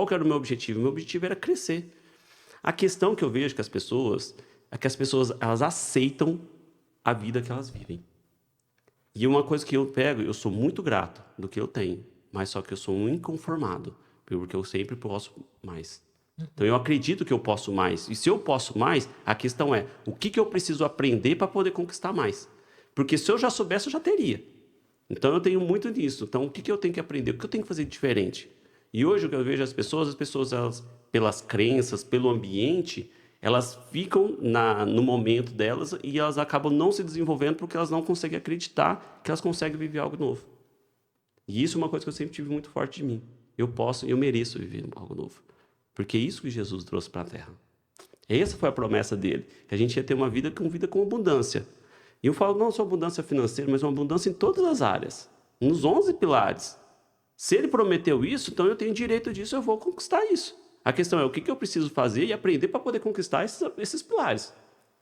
Qual que era o meu objetivo? Meu objetivo era crescer. A questão que eu vejo que as pessoas é que as pessoas elas aceitam a vida que elas vivem. E uma coisa que eu pego, eu sou muito grato do que eu tenho, mas só que eu sou um inconformado, porque eu sempre posso mais. Então eu acredito que eu posso mais. E se eu posso mais, a questão é, o que eu preciso aprender para poder conquistar mais? Porque se eu já soubesse, eu já teria. Então eu tenho muito disso. Então o que eu tenho que aprender? O que eu tenho que fazer de diferente? E hoje o que eu vejo as pessoas elas, pelas crenças, pelo ambiente, elas ficam no momento delas e elas acabam não se desenvolvendo porque elas não conseguem acreditar que elas conseguem viver algo novo. E isso é uma coisa que eu sempre tive muito forte de mim. Eu posso e eu mereço viver algo novo. Porque é isso que Jesus trouxe para a Terra. Essa foi a promessa dele, que a gente ia ter uma vida com abundância. E eu falo não só abundância financeira, mas uma abundância em todas as áreas, nos 11 pilares. Se ele prometeu isso, então eu tenho direito disso, eu vou conquistar isso. A questão é o que eu preciso fazer e aprender para poder conquistar esses pilares,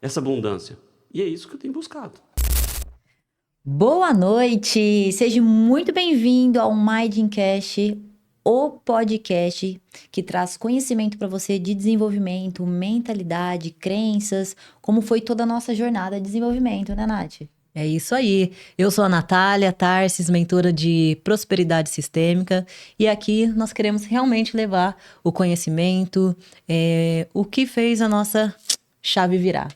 essa abundância. E é isso que eu tenho buscado. Boa noite! Seja muito bem-vindo ao Mindcast, o podcast que traz conhecimento para você de desenvolvimento, mentalidade, crenças, como foi toda a nossa jornada de desenvolvimento, né, Nath? É isso aí. Eu sou a Natália Tarsis, mentora de prosperidade sistêmica, e aqui nós queremos realmente levar o conhecimento, o que fez a nossa chave virar.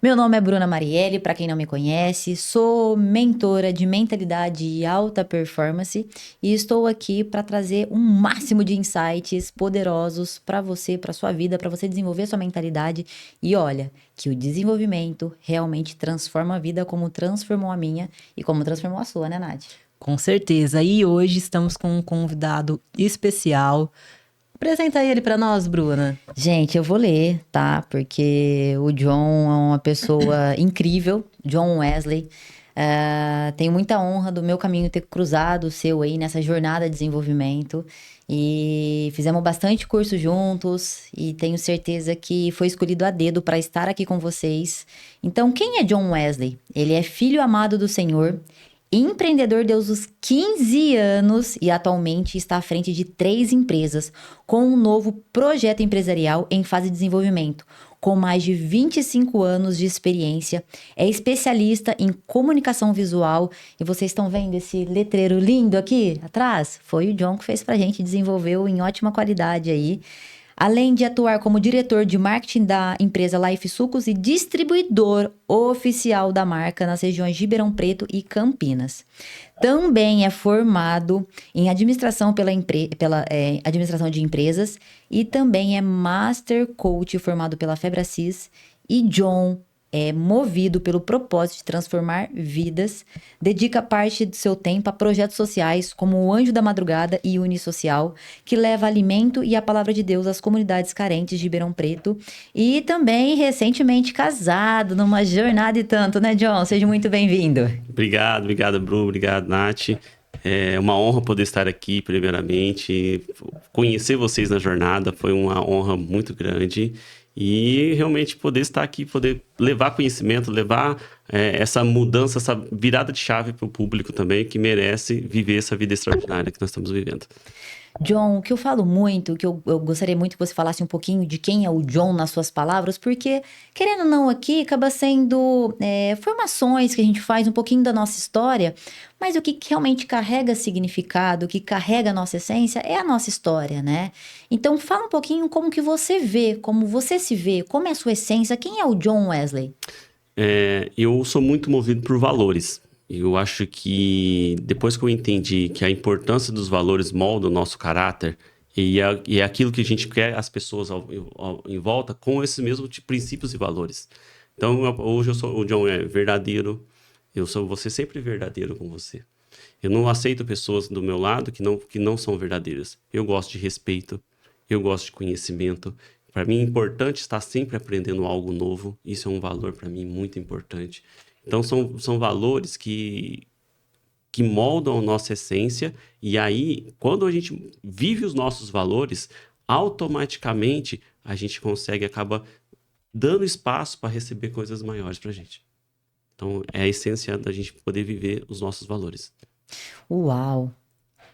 Meu nome é Bruna Marielle, para quem não me conhece, sou mentora de mentalidade e alta performance e estou aqui para trazer um máximo de insights poderosos para você, para sua vida, para você desenvolver sua mentalidade. E olha, que o desenvolvimento realmente transforma a vida como transformou a minha e como transformou a sua, né, Nath? Com certeza. E hoje estamos com um convidado especial. Apresenta ele para nós, Bruna. Gente, eu vou ler, tá? Porque o John é uma pessoa incrível, John Wesley. Tenho muita honra do meu caminho ter cruzado o seu aí nessa jornada de desenvolvimento. E fizemos bastante curso juntos e tenho certeza que foi escolhido a dedo para estar aqui com vocês. Então, quem é John Wesley? Ele é filho amado do Senhor, empreendedor desde os 15 anos e atualmente está à frente de 3 empresas, com um novo projeto empresarial em fase de desenvolvimento. Com mais de 25 anos de experiência, é especialista em comunicação visual. E vocês estão vendo esse letreiro lindo aqui atrás? Foi o John que fez pra gente, desenvolveu em ótima qualidade aí. Além de atuar como diretor de marketing da empresa Life Sucos e distribuidor oficial da marca nas regiões de Ribeirão Preto e Campinas. Também é formado em administração pela administração de empresas e também é Master Coach formado pela Febracis. E John é movido pelo propósito de transformar vidas, dedica parte do seu tempo a projetos sociais como o Anjo da Madrugada e Unisocial, que leva alimento e a palavra de Deus às comunidades carentes de Ribeirão Preto, e também recentemente casado, numa jornada e tanto, né, John? Seja muito bem-vindo. Obrigado, Bruno, obrigado, Nath. É uma honra poder estar aqui, primeiramente. Conhecer vocês na jornada foi uma honra muito grande. E realmente poder estar aqui, poder levar conhecimento, levar essa mudança, essa virada de chave para o público também, que merece viver essa vida extraordinária que nós estamos vivendo. John, o que eu falo muito, que eu gostaria muito que você falasse um pouquinho de quem é o John nas suas palavras, porque, querendo ou não, aqui acaba sendo formações que a gente faz um pouquinho da nossa história, mas o que realmente carrega significado, o que carrega a nossa essência é a nossa história, né? Então, fala um pouquinho como que você vê, como você se vê, como é a sua essência, quem é o John Wesley? Eu sou muito movido por valores. Eu acho que depois que eu entendi que a importância dos valores molda o nosso caráter e é aquilo que a gente quer as pessoas em volta com esses mesmos princípios e valores. Então, hoje o John é verdadeiro, vou ser sempre verdadeiro com você. Eu não aceito pessoas do meu lado que não são verdadeiras. Eu gosto de respeito, eu gosto de conhecimento. Para mim é importante estar sempre aprendendo algo novo. Isso é um valor para mim muito importante. Então, são valores que moldam a nossa essência. E aí, quando a gente vive os nossos valores, automaticamente a gente acaba dando espaço para receber coisas maiores para a gente. Então, é a essência da gente poder viver os nossos valores. Uau!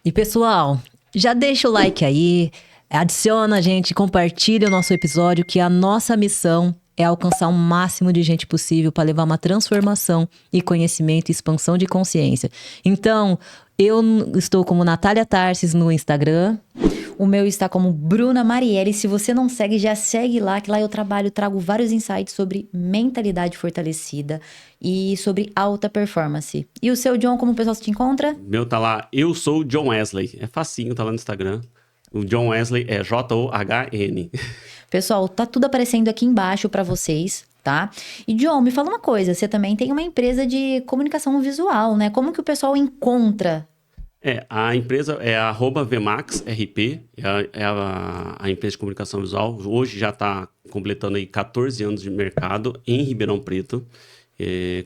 E pessoal, já deixa o like aí, Adiciona a gente, compartilha o nosso episódio, que a nossa missão é alcançar o máximo de gente possível para levar uma transformação e conhecimento e expansão de consciência. Então, eu estou como Natália Tarsis no Instagram. O meu está como Bruna Marielle. Se você não segue, já segue lá, que lá eu trago vários insights sobre mentalidade fortalecida e sobre alta performance. E o seu, John, como o pessoal se te encontra? Meu tá lá, eu sou o John Wesley. É facinho, tá lá no Instagram. O John Wesley é John. Pessoal, tá tudo aparecendo aqui embaixo para vocês, tá? E John, me fala uma coisa, você também tem uma empresa de comunicação visual, né? Como que o pessoal encontra? A empresa é a @vmaxrp, a empresa de comunicação visual. Hoje já está completando aí 14 anos de mercado em Ribeirão Preto.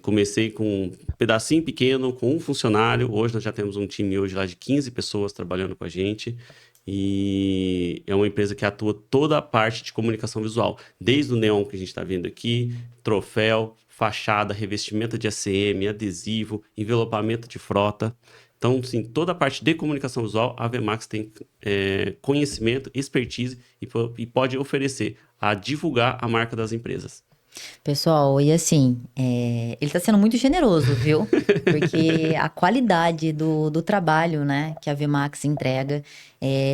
Comecei com um pedacinho pequeno, com um funcionário. Hoje nós já temos um time hoje lá de 15 pessoas trabalhando com a gente. E é uma empresa que atua toda a parte de comunicação visual. Desde o neon que a gente está vendo aqui, troféu, fachada, revestimento de ACM, adesivo, envelopamento de frota. Então, sim, toda a parte de comunicação visual, a Vmax tem conhecimento, expertise e pode oferecer a divulgar a marca das empresas. Pessoal, e assim, ele tá sendo muito generoso, viu? Porque a qualidade do trabalho, né, que a Vmax entrega,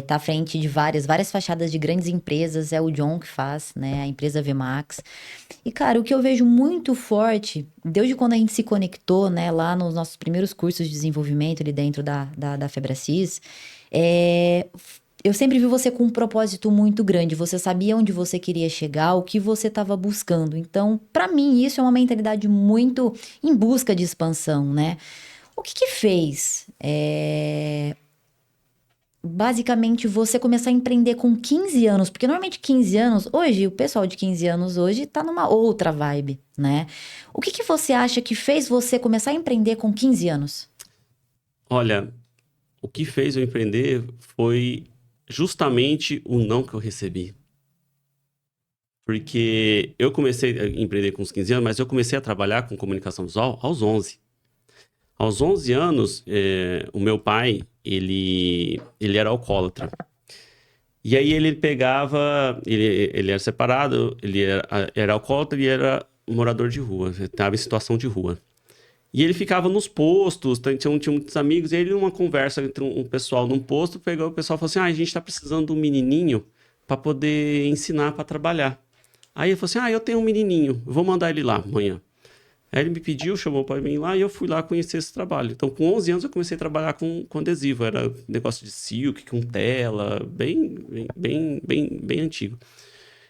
tá à frente de várias fachadas de grandes empresas, é o John que faz, né, a empresa Vmax. E, cara, o que eu vejo muito forte, desde quando a gente se conectou, né, lá nos nossos primeiros cursos de desenvolvimento ali dentro da Febracis, eu sempre vi você com um propósito muito grande. Você sabia onde você queria chegar, o que você estava buscando. Então, para mim, isso é uma mentalidade muito em busca de expansão, né? O que fez, basicamente, você começar a empreender com 15 anos? Porque normalmente 15 anos, hoje, o pessoal de 15 anos hoje tá numa outra vibe, né? O que você acha que fez você começar a empreender com 15 anos? Olha, o que fez eu empreender foi justamente o não que eu recebi. Porque eu comecei a empreender com uns 15 anos, mas eu comecei a trabalhar com comunicação visual aos 11. Aos 11 anos, o meu pai, ele era alcoólatra. E aí ele pegava, ele era separado, ele era alcoólatra e era morador de rua, estava em situação de rua. E ele ficava nos postos, tinha muitos amigos, e aí numa conversa entre um pessoal num posto, pegou o pessoal e falou assim, a gente tá precisando de um menininho para poder ensinar para trabalhar. Aí ele falou assim, eu tenho um menininho, vou mandar ele lá amanhã. Aí ele me pediu, chamou para mim lá, e eu fui lá conhecer esse trabalho. Então, com 11 anos, eu comecei a trabalhar com adesivo, era negócio de silk, com tela, bem antigo.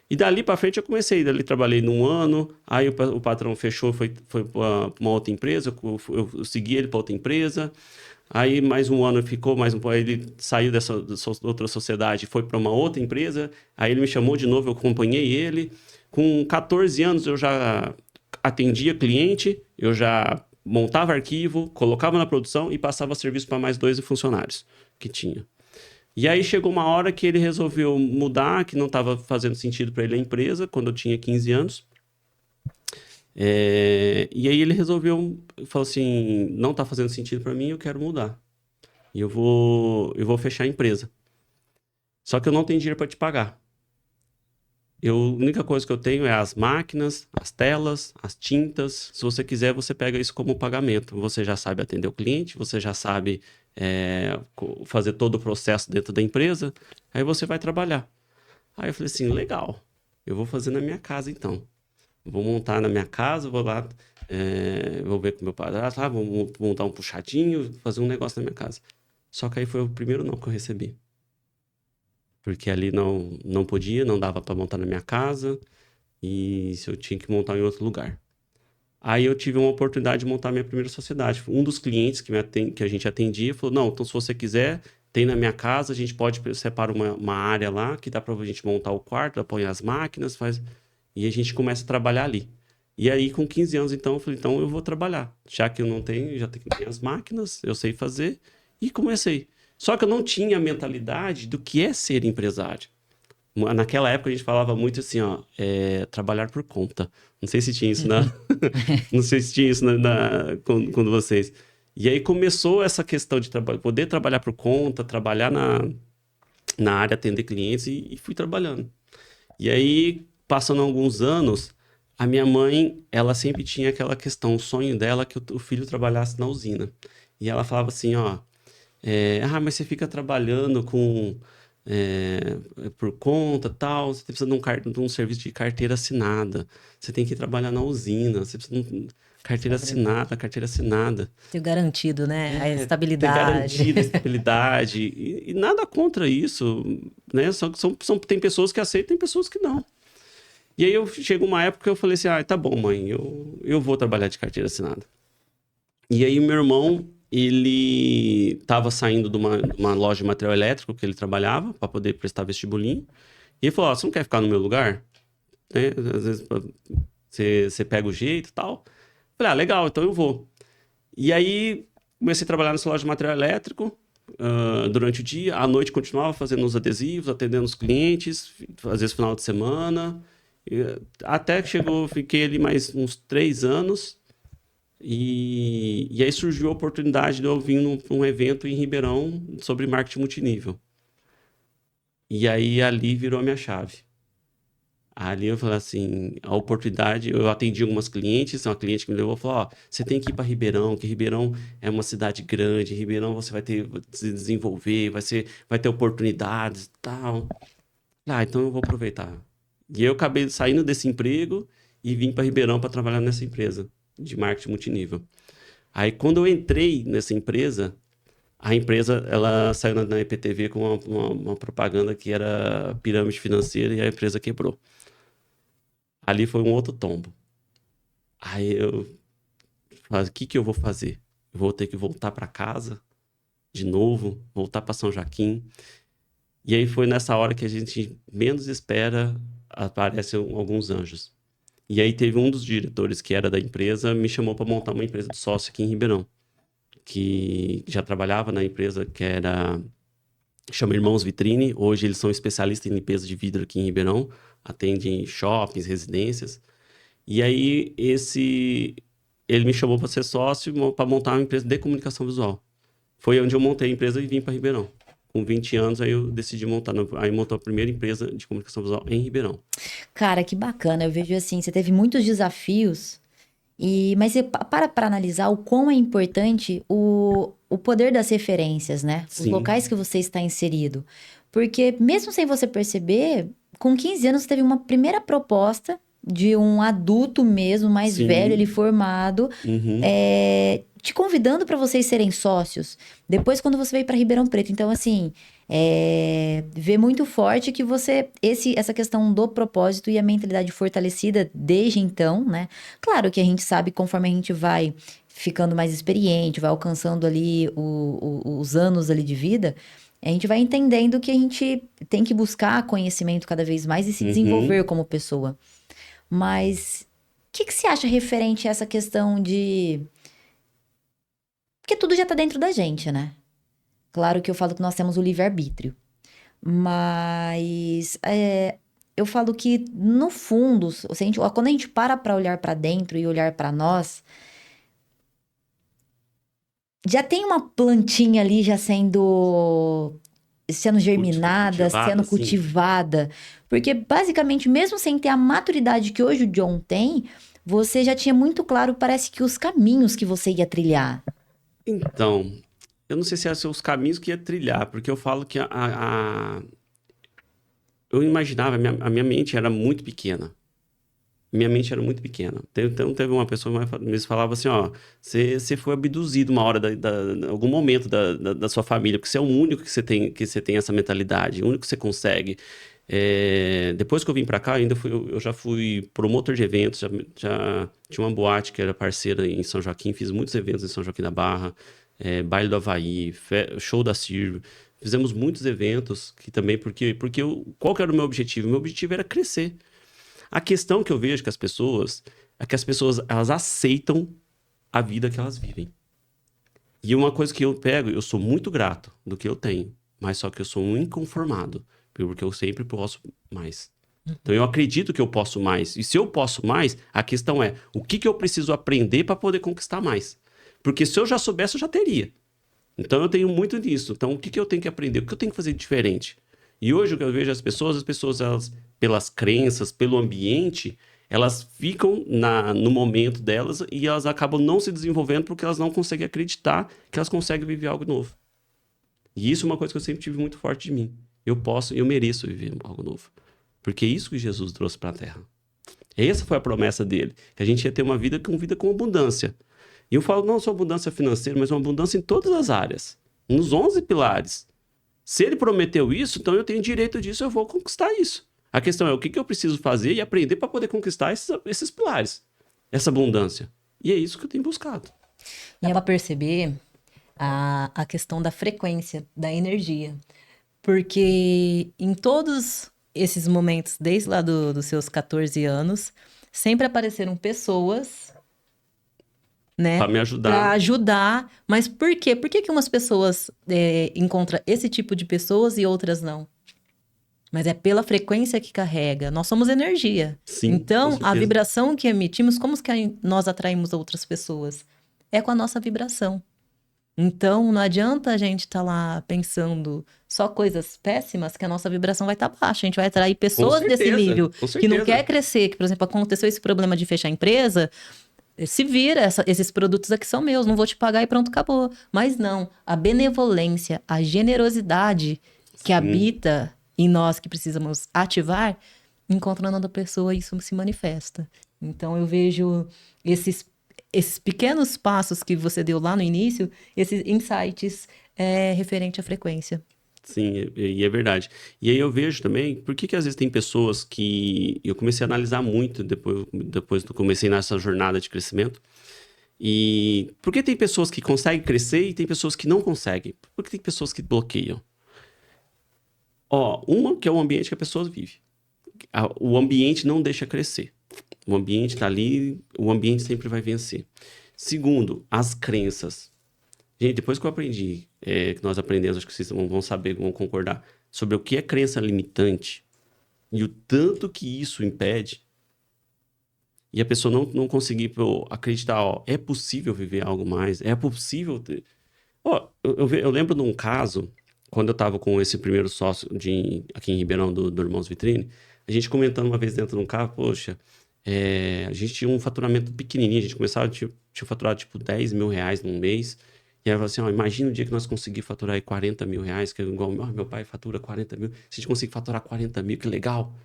E dali para frente eu comecei, dali trabalhei num ano, aí o patrão fechou, foi para uma outra empresa, eu segui ele para outra empresa, aí mais um ano ficou, aí ele saiu dessa outra sociedade, foi para uma outra empresa, aí ele me chamou de novo, eu acompanhei ele, com 14 anos eu já atendia cliente, eu já montava arquivo, colocava na produção e passava serviço para mais 2 funcionários que tinha. E aí chegou uma hora que ele resolveu mudar, que não estava fazendo sentido para ele a empresa, quando eu tinha 15 anos. E aí ele resolveu, falou assim, não está fazendo sentido para mim, eu quero mudar. E eu vou fechar a empresa. Só que eu não tenho dinheiro para te pagar. A única coisa que eu tenho é as máquinas, as telas, as tintas. Se você quiser, você pega isso como pagamento. Você já sabe atender o cliente, você já sabe fazer todo o processo dentro da empresa. Aí você vai trabalhar. Aí eu falei assim, legal. Eu vou fazer na minha casa, então. Vou montar na minha casa, vou lá, vou ver com meu padrasto, vou montar um puxadinho, fazer um negócio na minha casa. Só que aí foi o primeiro não que eu recebi. Porque ali não podia, não dava para montar na minha casa, e se eu tinha que montar em outro lugar. Aí eu tive uma oportunidade de montar minha primeira sociedade. Um dos clientes que a gente atendia falou, não, então se você quiser, tem na minha casa, a gente pode separar uma área lá, que dá para a gente montar o quarto, põe as máquinas, e a gente começa a trabalhar ali. E aí com 15 anos, então, eu falei, então eu vou trabalhar. Já que eu não tenho, já tenho as máquinas, eu sei fazer, e comecei. Só que eu não tinha a mentalidade do que é ser empresário. Naquela época a gente falava muito assim, trabalhar por conta. Não sei se tinha isso não sei se tinha isso quando vocês. E aí começou essa questão de poder trabalhar por conta, trabalhar na área, atender clientes e fui trabalhando. E aí, passando alguns anos, a minha mãe, ela sempre tinha aquela questão, o sonho dela que o filho trabalhasse na usina. E ela falava assim, ó, mas você fica trabalhando por conta, tal, você precisa de um serviço de carteira assinada, você tem que trabalhar na usina, você precisa de carteira assinada. Ter garantido, né? A Ter estabilidade. garantido a estabilidade. E nada contra isso, né? Tem pessoas que aceitam, tem pessoas que não. E aí chegou uma época que eu falei assim, tá bom, mãe, eu vou trabalhar de carteira assinada. E aí meu irmão, ele estava saindo de uma loja de material elétrico que ele trabalhava para poder prestar vestibulinho. E ele falou, você não quer ficar no meu lugar? Né? Às vezes você pega o jeito e tal. Falei, legal, então eu vou. E aí comecei a trabalhar nessa loja de material elétrico durante o dia. À noite continuava fazendo os adesivos, atendendo os clientes, às vezes final de semana. Até que fiquei ali mais uns 3 anos. E aí surgiu a oportunidade de eu vir num evento em Ribeirão sobre marketing multinível. E aí ali virou a minha chave. Ali eu falei assim, a oportunidade, eu atendi algumas clientes, uma cliente que me levou e falou, você tem que ir para Ribeirão, que Ribeirão é uma cidade grande, Ribeirão você vai se desenvolver, vai ter oportunidades e tal. Então eu vou aproveitar. E eu acabei saindo desse emprego e vim para Ribeirão para trabalhar nessa empresa de marketing multinível. Aí quando eu entrei nessa empresa, a empresa ela saiu na IPTV com uma propaganda que era pirâmide financeira e a empresa quebrou. Ali foi um outro tombo. Aí eu falei, o que eu vou fazer? Eu vou ter que voltar para casa de novo, voltar para São Joaquim. E aí foi nessa hora que a gente menos espera, aparecem alguns anjos. E aí teve um dos diretores que era da empresa, me chamou para montar uma empresa de sócio aqui em Ribeirão, que já trabalhava na empresa que chama Irmãos Vitrine. Hoje eles são especialistas em limpeza de vidro aqui em Ribeirão, atendem shoppings, residências. E aí ele me chamou para ser sócio, para montar uma empresa de comunicação visual. Foi onde eu montei a empresa e vim para Ribeirão. Com 20 anos, aí eu decidi aí montou a primeira empresa de comunicação visual em Ribeirão. Cara, que bacana. Eu vejo assim, você teve muitos desafios, mas você para analisar o quão é importante o poder das referências, né? Sim. Os locais que você está inserido. Porque mesmo sem você perceber, com 15 anos você teve uma primeira proposta de um adulto mesmo, mais Sim. velho, ele formado, te convidando para vocês serem sócios. Depois, quando você veio para Ribeirão Preto. Então, assim, vê muito forte que essa questão do propósito e a mentalidade fortalecida desde então, né? Claro que a gente sabe, conforme a gente vai ficando mais experiente, vai alcançando ali os anos ali de vida, a gente vai entendendo que a gente tem que buscar conhecimento cada vez mais e se desenvolver como pessoa. Mas o que você acha referente a essa questão de... Porque tudo já tá dentro da gente, né? Claro que eu falo que nós temos o livre-arbítrio. Mas eu falo que, no fundo, quando a gente para olhar para dentro e olhar para nós, já tem uma plantinha ali já sendo germinada, sendo cultivada. Porque, basicamente, mesmo sem ter a maturidade que hoje o John tem, você já tinha muito claro, parece que os caminhos que você ia trilhar. Então, eu não sei se são os caminhos que ia trilhar, porque eu falo que eu imaginava, a minha mente era muito pequena. Minha mente era muito pequena. Então, teve uma pessoa que me falava assim, você foi abduzido uma hora, algum momento da sua família, porque você é o único que você tem essa mentalidade, o único que você consegue. Depois que eu vim pra cá, eu já fui promotor de eventos, já tinha uma boate que era parceira em São Joaquim, fiz muitos eventos em São Joaquim da Barra, Baile do Havaí, show da Silvio. Fizemos muitos eventos que também, porque qual que era o meu objetivo? Meu objetivo era crescer. A questão que eu vejo que as pessoas elas aceitam a vida que elas vivem. E uma coisa que eu sou muito grato do que eu tenho, mas só que eu sou um inconformado, porque eu sempre posso mais. Então eu acredito que eu posso mais. E se eu posso mais, a questão é, o que eu preciso aprender para poder conquistar mais? Porque se eu já soubesse, eu já teria. Então eu tenho muito nisso. Então o que eu tenho que aprender? O que eu tenho que fazer diferente? E hoje o que eu vejo as pessoas elas, pelas crenças, pelo ambiente, elas ficam no momento delas e elas acabam não se desenvolvendo porque elas não conseguem acreditar que elas conseguem viver algo novo. E isso é uma coisa que eu sempre tive muito forte de mim. Eu mereço viver algo novo. Porque é isso que Jesus trouxe para a Terra. Essa foi a promessa dele, que a gente ia ter uma vida com abundância. E eu falo não só abundância financeira, mas uma abundância em todas as áreas. Nos 11 pilares. Se ele prometeu isso, então eu tenho direito disso, eu vou conquistar isso. A questão é o que eu preciso fazer e aprender para poder conquistar esses pilares, essa abundância. E é isso que eu tenho buscado. Dá para perceber a questão da frequência, da energia. Porque em todos esses momentos, desde lá dos seus 14 anos, sempre apareceram pessoas, né? Para me ajudar. Para ajudar. Mas por quê? Por que umas pessoas encontram esse tipo de pessoas e outras não? Mas é pela frequência que carrega. Nós somos energia. Sim, então, com a certeza. vibração que emitimos, como que nós atraímos outras pessoas? É com a nossa vibração. Então, não adianta a gente estar lá pensando só coisas péssimas, que a nossa vibração vai estar baixa. A gente vai atrair pessoas desse nível que não quer crescer. Que, por exemplo, aconteceu esse problema de fechar a empresa, se vira, esses produtos aqui são meus, não vou te pagar e pronto, acabou. Mas não, a benevolência, a generosidade que habita em nós, que precisamos ativar, encontrando outra pessoa, isso se manifesta. Então, eu vejo esses pequenos passos que você deu lá no início, esses insights referente à frequência. Sim, e é verdade. E aí eu vejo também, por que às vezes tem pessoas que... Eu comecei a analisar muito depois que eu comecei nessa jornada de crescimento. E por que tem pessoas que conseguem crescer e tem pessoas que não conseguem? Por que tem pessoas que bloqueiam? Uma que é o ambiente que a pessoa vive. O ambiente não deixa crescer. O ambiente está ali, o ambiente sempre vai vencer. Segundo, as crenças. Gente, depois que eu aprendi, que nós aprendemos, acho que vocês vão saber, vão concordar, sobre o que é crença limitante e o tanto que isso impede, e a pessoa não conseguir acreditar, é possível viver algo mais, é possível ter... Eu lembro de um caso, quando eu estava com esse primeiro sócio aqui em Ribeirão, do Irmãos Vitrine, a gente comentando uma vez dentro de um carro, poxa, a gente tinha um faturamento pequenininho, a gente começava, tinha faturado tipo 10 mil reais num mês, e aí eu falei assim, imagina o dia que nós conseguimos faturar aí 40 mil reais, que é igual meu pai fatura 40 mil, se a gente conseguir faturar 40 mil, que legal.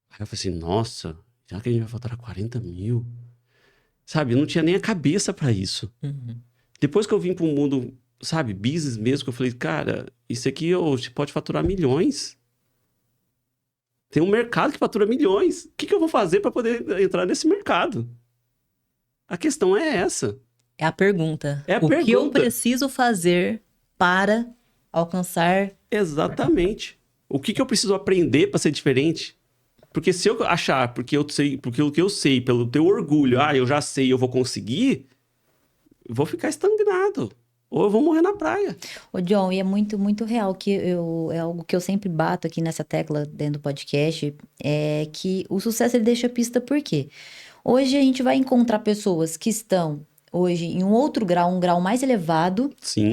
Aí eu falei assim, nossa, já que a gente vai faturar 40 mil? Sabe, eu não tinha nem a cabeça para isso. Uhum. Depois que eu vim para um mundo, sabe, business mesmo, que eu falei, cara, isso aqui você pode faturar milhões. Tem um mercado que fatura milhões. O que eu vou fazer para poder entrar nesse mercado? A questão é essa. É a pergunta. O que eu preciso fazer para alcançar... Exatamente. O que eu preciso aprender para ser diferente? Porque se eu achar, porque o que eu sei, pelo teu orgulho, eu já sei, eu vou conseguir, eu vou ficar estagnado. Ou eu vou morrer na praia. Ô, John, e é muito, muito real, que é algo que eu sempre bato aqui nessa tecla dentro do podcast, é que o sucesso ele deixa pista por quê? Hoje a gente vai encontrar pessoas que estão hoje em um outro grau, um grau mais elevado, Sim.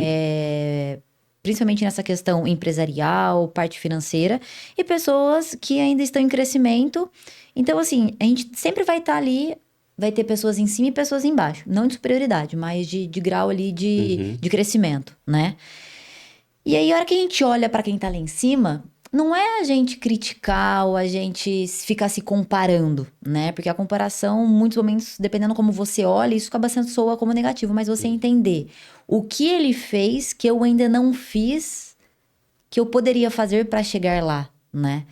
Principalmente nessa questão empresarial, parte financeira, e pessoas que ainda estão em crescimento. Então, assim, a gente sempre vai estar ali, vai ter pessoas em cima e pessoas embaixo. Não de superioridade, mas de grau ali de crescimento, né? E aí, a hora que a gente olha para quem tá lá em cima, não é a gente criticar ou a gente ficar se comparando, né? Porque a comparação, em muitos momentos, dependendo como você olha, isso acaba sendo soa como negativo. Mas você entender o que ele fez que eu ainda não fiz, que eu poderia fazer para chegar lá, né?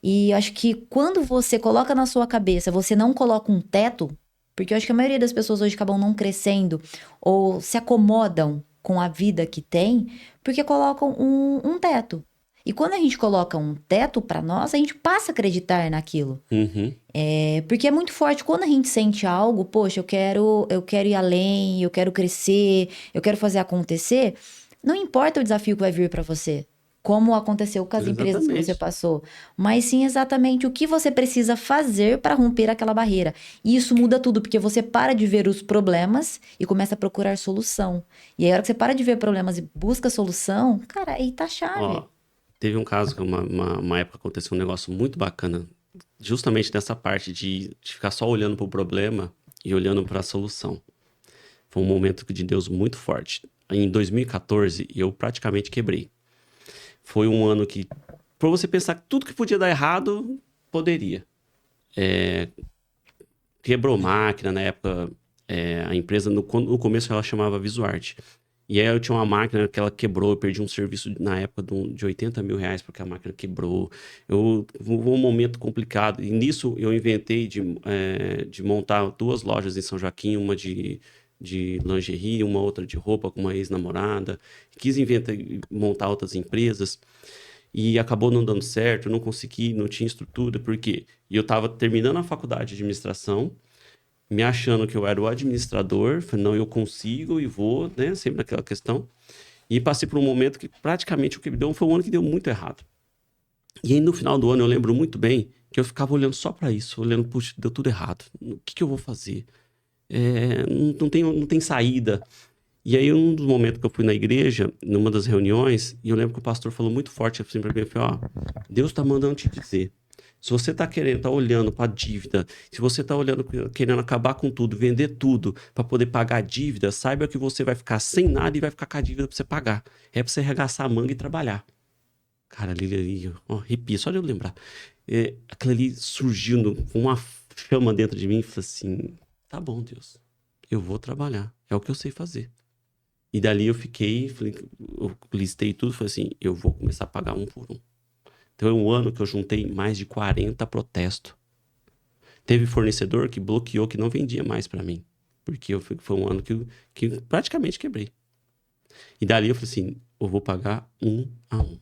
E eu acho que quando você coloca na sua cabeça, você não coloca um teto, porque eu acho que a maioria das pessoas hoje acabam não crescendo ou se acomodam com a vida que tem, porque colocam um teto. E quando a gente coloca um teto para nós, a gente passa a acreditar naquilo. Porque é muito forte. Quando a gente sente algo, poxa, eu quero ir além, eu quero crescer, eu quero fazer acontecer, não importa o desafio que vai vir para você. Como aconteceu com as empresas que você passou. Mas sim exatamente o que você precisa fazer para romper aquela barreira. E isso muda tudo, porque você para de ver os problemas e começa a procurar solução. E aí, a hora que você para de ver problemas e busca solução, cara, aí tá a chave. Teve um caso que uma época aconteceu um negócio muito bacana, justamente nessa parte de ficar só olhando para o problema e olhando para a solução. Foi um momento de Deus muito forte. Em 2014, eu praticamente quebrei. Foi um ano que, para você pensar que tudo que podia dar errado, poderia. Quebrou máquina, na época, a empresa, no começo ela chamava Visuart. E aí eu tinha uma máquina que ela quebrou, eu perdi um serviço na época de 80 mil reais porque a máquina quebrou. Um momento complicado. E nisso eu inventei de montar 2 lojas em São Joaquim, uma de lingerie, uma outra de roupa com uma ex-namorada. Quis montar outras empresas e acabou não dando certo, eu não consegui, não tinha estrutura, por quê? E eu estava terminando a faculdade de administração, me achando que eu era o administrador, falei, não, eu consigo e vou, né? Sempre naquela questão. E passei por um momento que praticamente o que me deu foi um ano que deu muito errado. E aí no final do ano eu lembro muito bem que eu ficava olhando só para isso, olhando, puxa, deu tudo errado, o que eu vou fazer? Não tem saída. E aí um dos momentos que eu fui na igreja, numa das reuniões, e eu lembro que o pastor falou muito forte assim para mim, falou, Deus está mandando te dizer, se você está olhando para a dívida, se você está querendo acabar com tudo, vender tudo para poder pagar a dívida, saiba que você vai ficar sem nada e vai ficar com a dívida para você pagar. É para você arregaçar a manga e trabalhar. Cara, ali arrepia, só de eu lembrar. Aquilo ali surgiu com uma chama dentro de mim e falei assim, tá bom, Deus, eu vou trabalhar, é o que eu sei fazer. E dali eu listei tudo, falei assim, eu vou começar a pagar um por um. Então é um ano que eu juntei mais de 40 protestos. Teve fornecedor que bloqueou, que não vendia mais para mim. Porque foi um ano que praticamente quebrei. E dali eu falei assim, eu vou pagar um a um.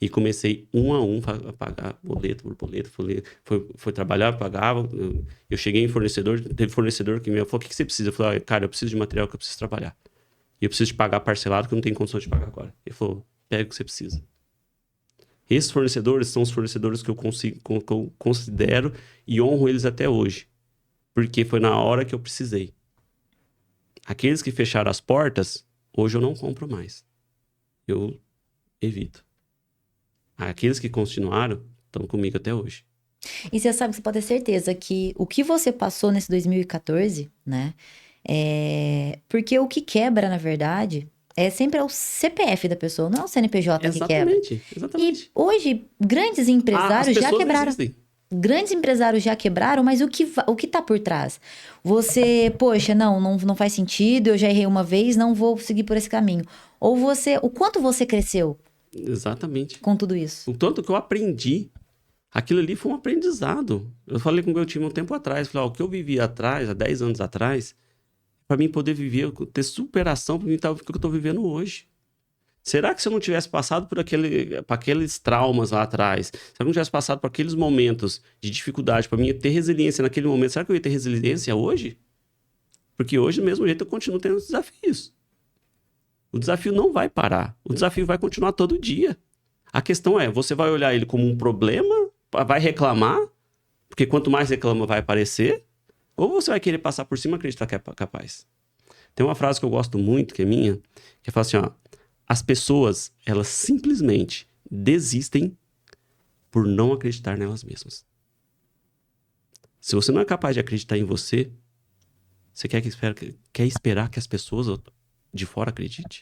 E comecei um a um a pagar boleto por boleto. Foi trabalhar, pagava. Eu cheguei em fornecedor, teve fornecedor que me falou, o que você precisa? Eu falei, cara, eu preciso de material que eu preciso trabalhar. E eu preciso te pagar parcelado que eu não tenho condição de pagar agora. Ele falou, pega o que você precisa. Esses fornecedores são os fornecedores que eu considero e honro eles até hoje. Porque foi na hora que eu precisei. Aqueles que fecharam as portas, hoje eu não compro mais. Eu evito. Aqueles que continuaram, estão comigo até hoje. E você sabe que você pode ter certeza que o que você passou nesse 2014, né? Porque o que quebra, na verdade, sempre o CPF da pessoa, não é o CNPJ que quebra. Exatamente. E hoje, grandes empresários já quebraram. Existem. Grandes empresários já quebraram, mas o que tá por trás? Você, poxa, não faz sentido, eu já errei uma vez, não vou seguir por esse caminho. Ou o quanto você cresceu? Exatamente. Com tudo isso. O tanto que eu aprendi. Aquilo ali foi um aprendizado. Eu falei com o meu time um tempo atrás, falei, o que eu vivi atrás, há 10 anos atrás, para mim poder viver, ter superação para mim estar o que eu estou vivendo hoje. Será que se eu não tivesse passado por aqueles traumas lá atrás, se eu não tivesse passado por aqueles momentos de dificuldade, para mim ter resiliência naquele momento, será que eu ia ter resiliência hoje? Porque hoje, do mesmo jeito, eu continuo tendo os desafios. O desafio não vai parar. O desafio vai continuar todo dia. A questão é, você vai olhar ele como um problema, vai reclamar, porque quanto mais reclama vai aparecer, ou você vai querer passar por cima e acreditar que é capaz. Tem uma frase que eu gosto muito, que é minha, que fala assim, as pessoas, elas simplesmente desistem por não acreditar nelas mesmas. Se você não é capaz de acreditar em você, você quer esperar que as pessoas de fora acreditem?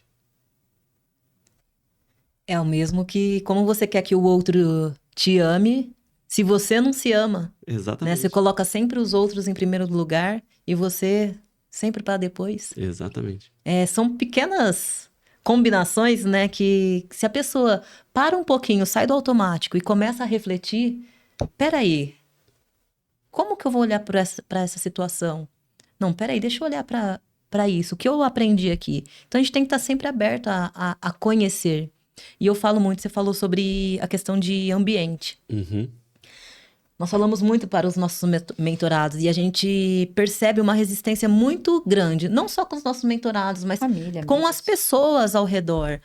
É o mesmo que como você quer que o outro te ame, se você não se ama. Exatamente. Né? Você coloca sempre os outros em primeiro lugar e você sempre para depois. Exatamente. São pequenas combinações, né, que se a pessoa para um pouquinho, sai do automático e começa a refletir, peraí, como que eu vou olhar para essa situação? Não, peraí, deixa eu olhar para isso, o que eu aprendi aqui? Então a gente tem que estar sempre aberto a conhecer. E eu falo muito, você falou sobre a questão de ambiente. Uhum. Nós falamos muito para os nossos mentorados e a gente percebe uma resistência muito grande, não só com os nossos mentorados, mas Família, com amigos. as pessoas ao redor.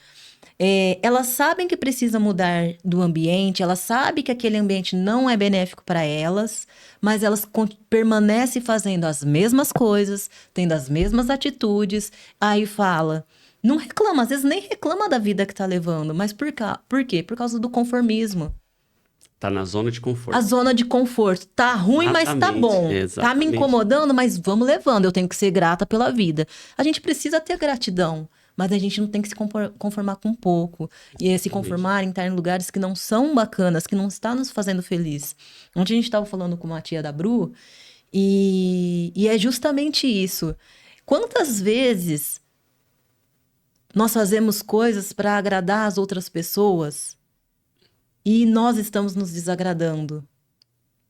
Elas sabem que precisa mudar do ambiente, elas sabem que aquele ambiente não é benéfico para elas, mas elas permanecem fazendo as mesmas coisas, tendo as mesmas atitudes. Aí fala, Não reclama, às vezes nem reclama da vida que tá levando. Mas por quê? Por causa do conformismo. Tá na zona de conforto. A zona de conforto. Tá ruim, mas tá bom. Tá me Exatamente. incomodando, mas vamos levando. Eu tenho que ser grata pela vida. A gente precisa ter gratidão, mas a gente não tem que se conformar com pouco. E se conformar em estar em lugares que não são bacanas, que não está nos fazendo feliz. Ontem a gente estava falando com uma tia da Bru, e é justamente isso. Quantas vezes nós fazemos coisas para agradar as outras pessoas e nós estamos nos desagradando?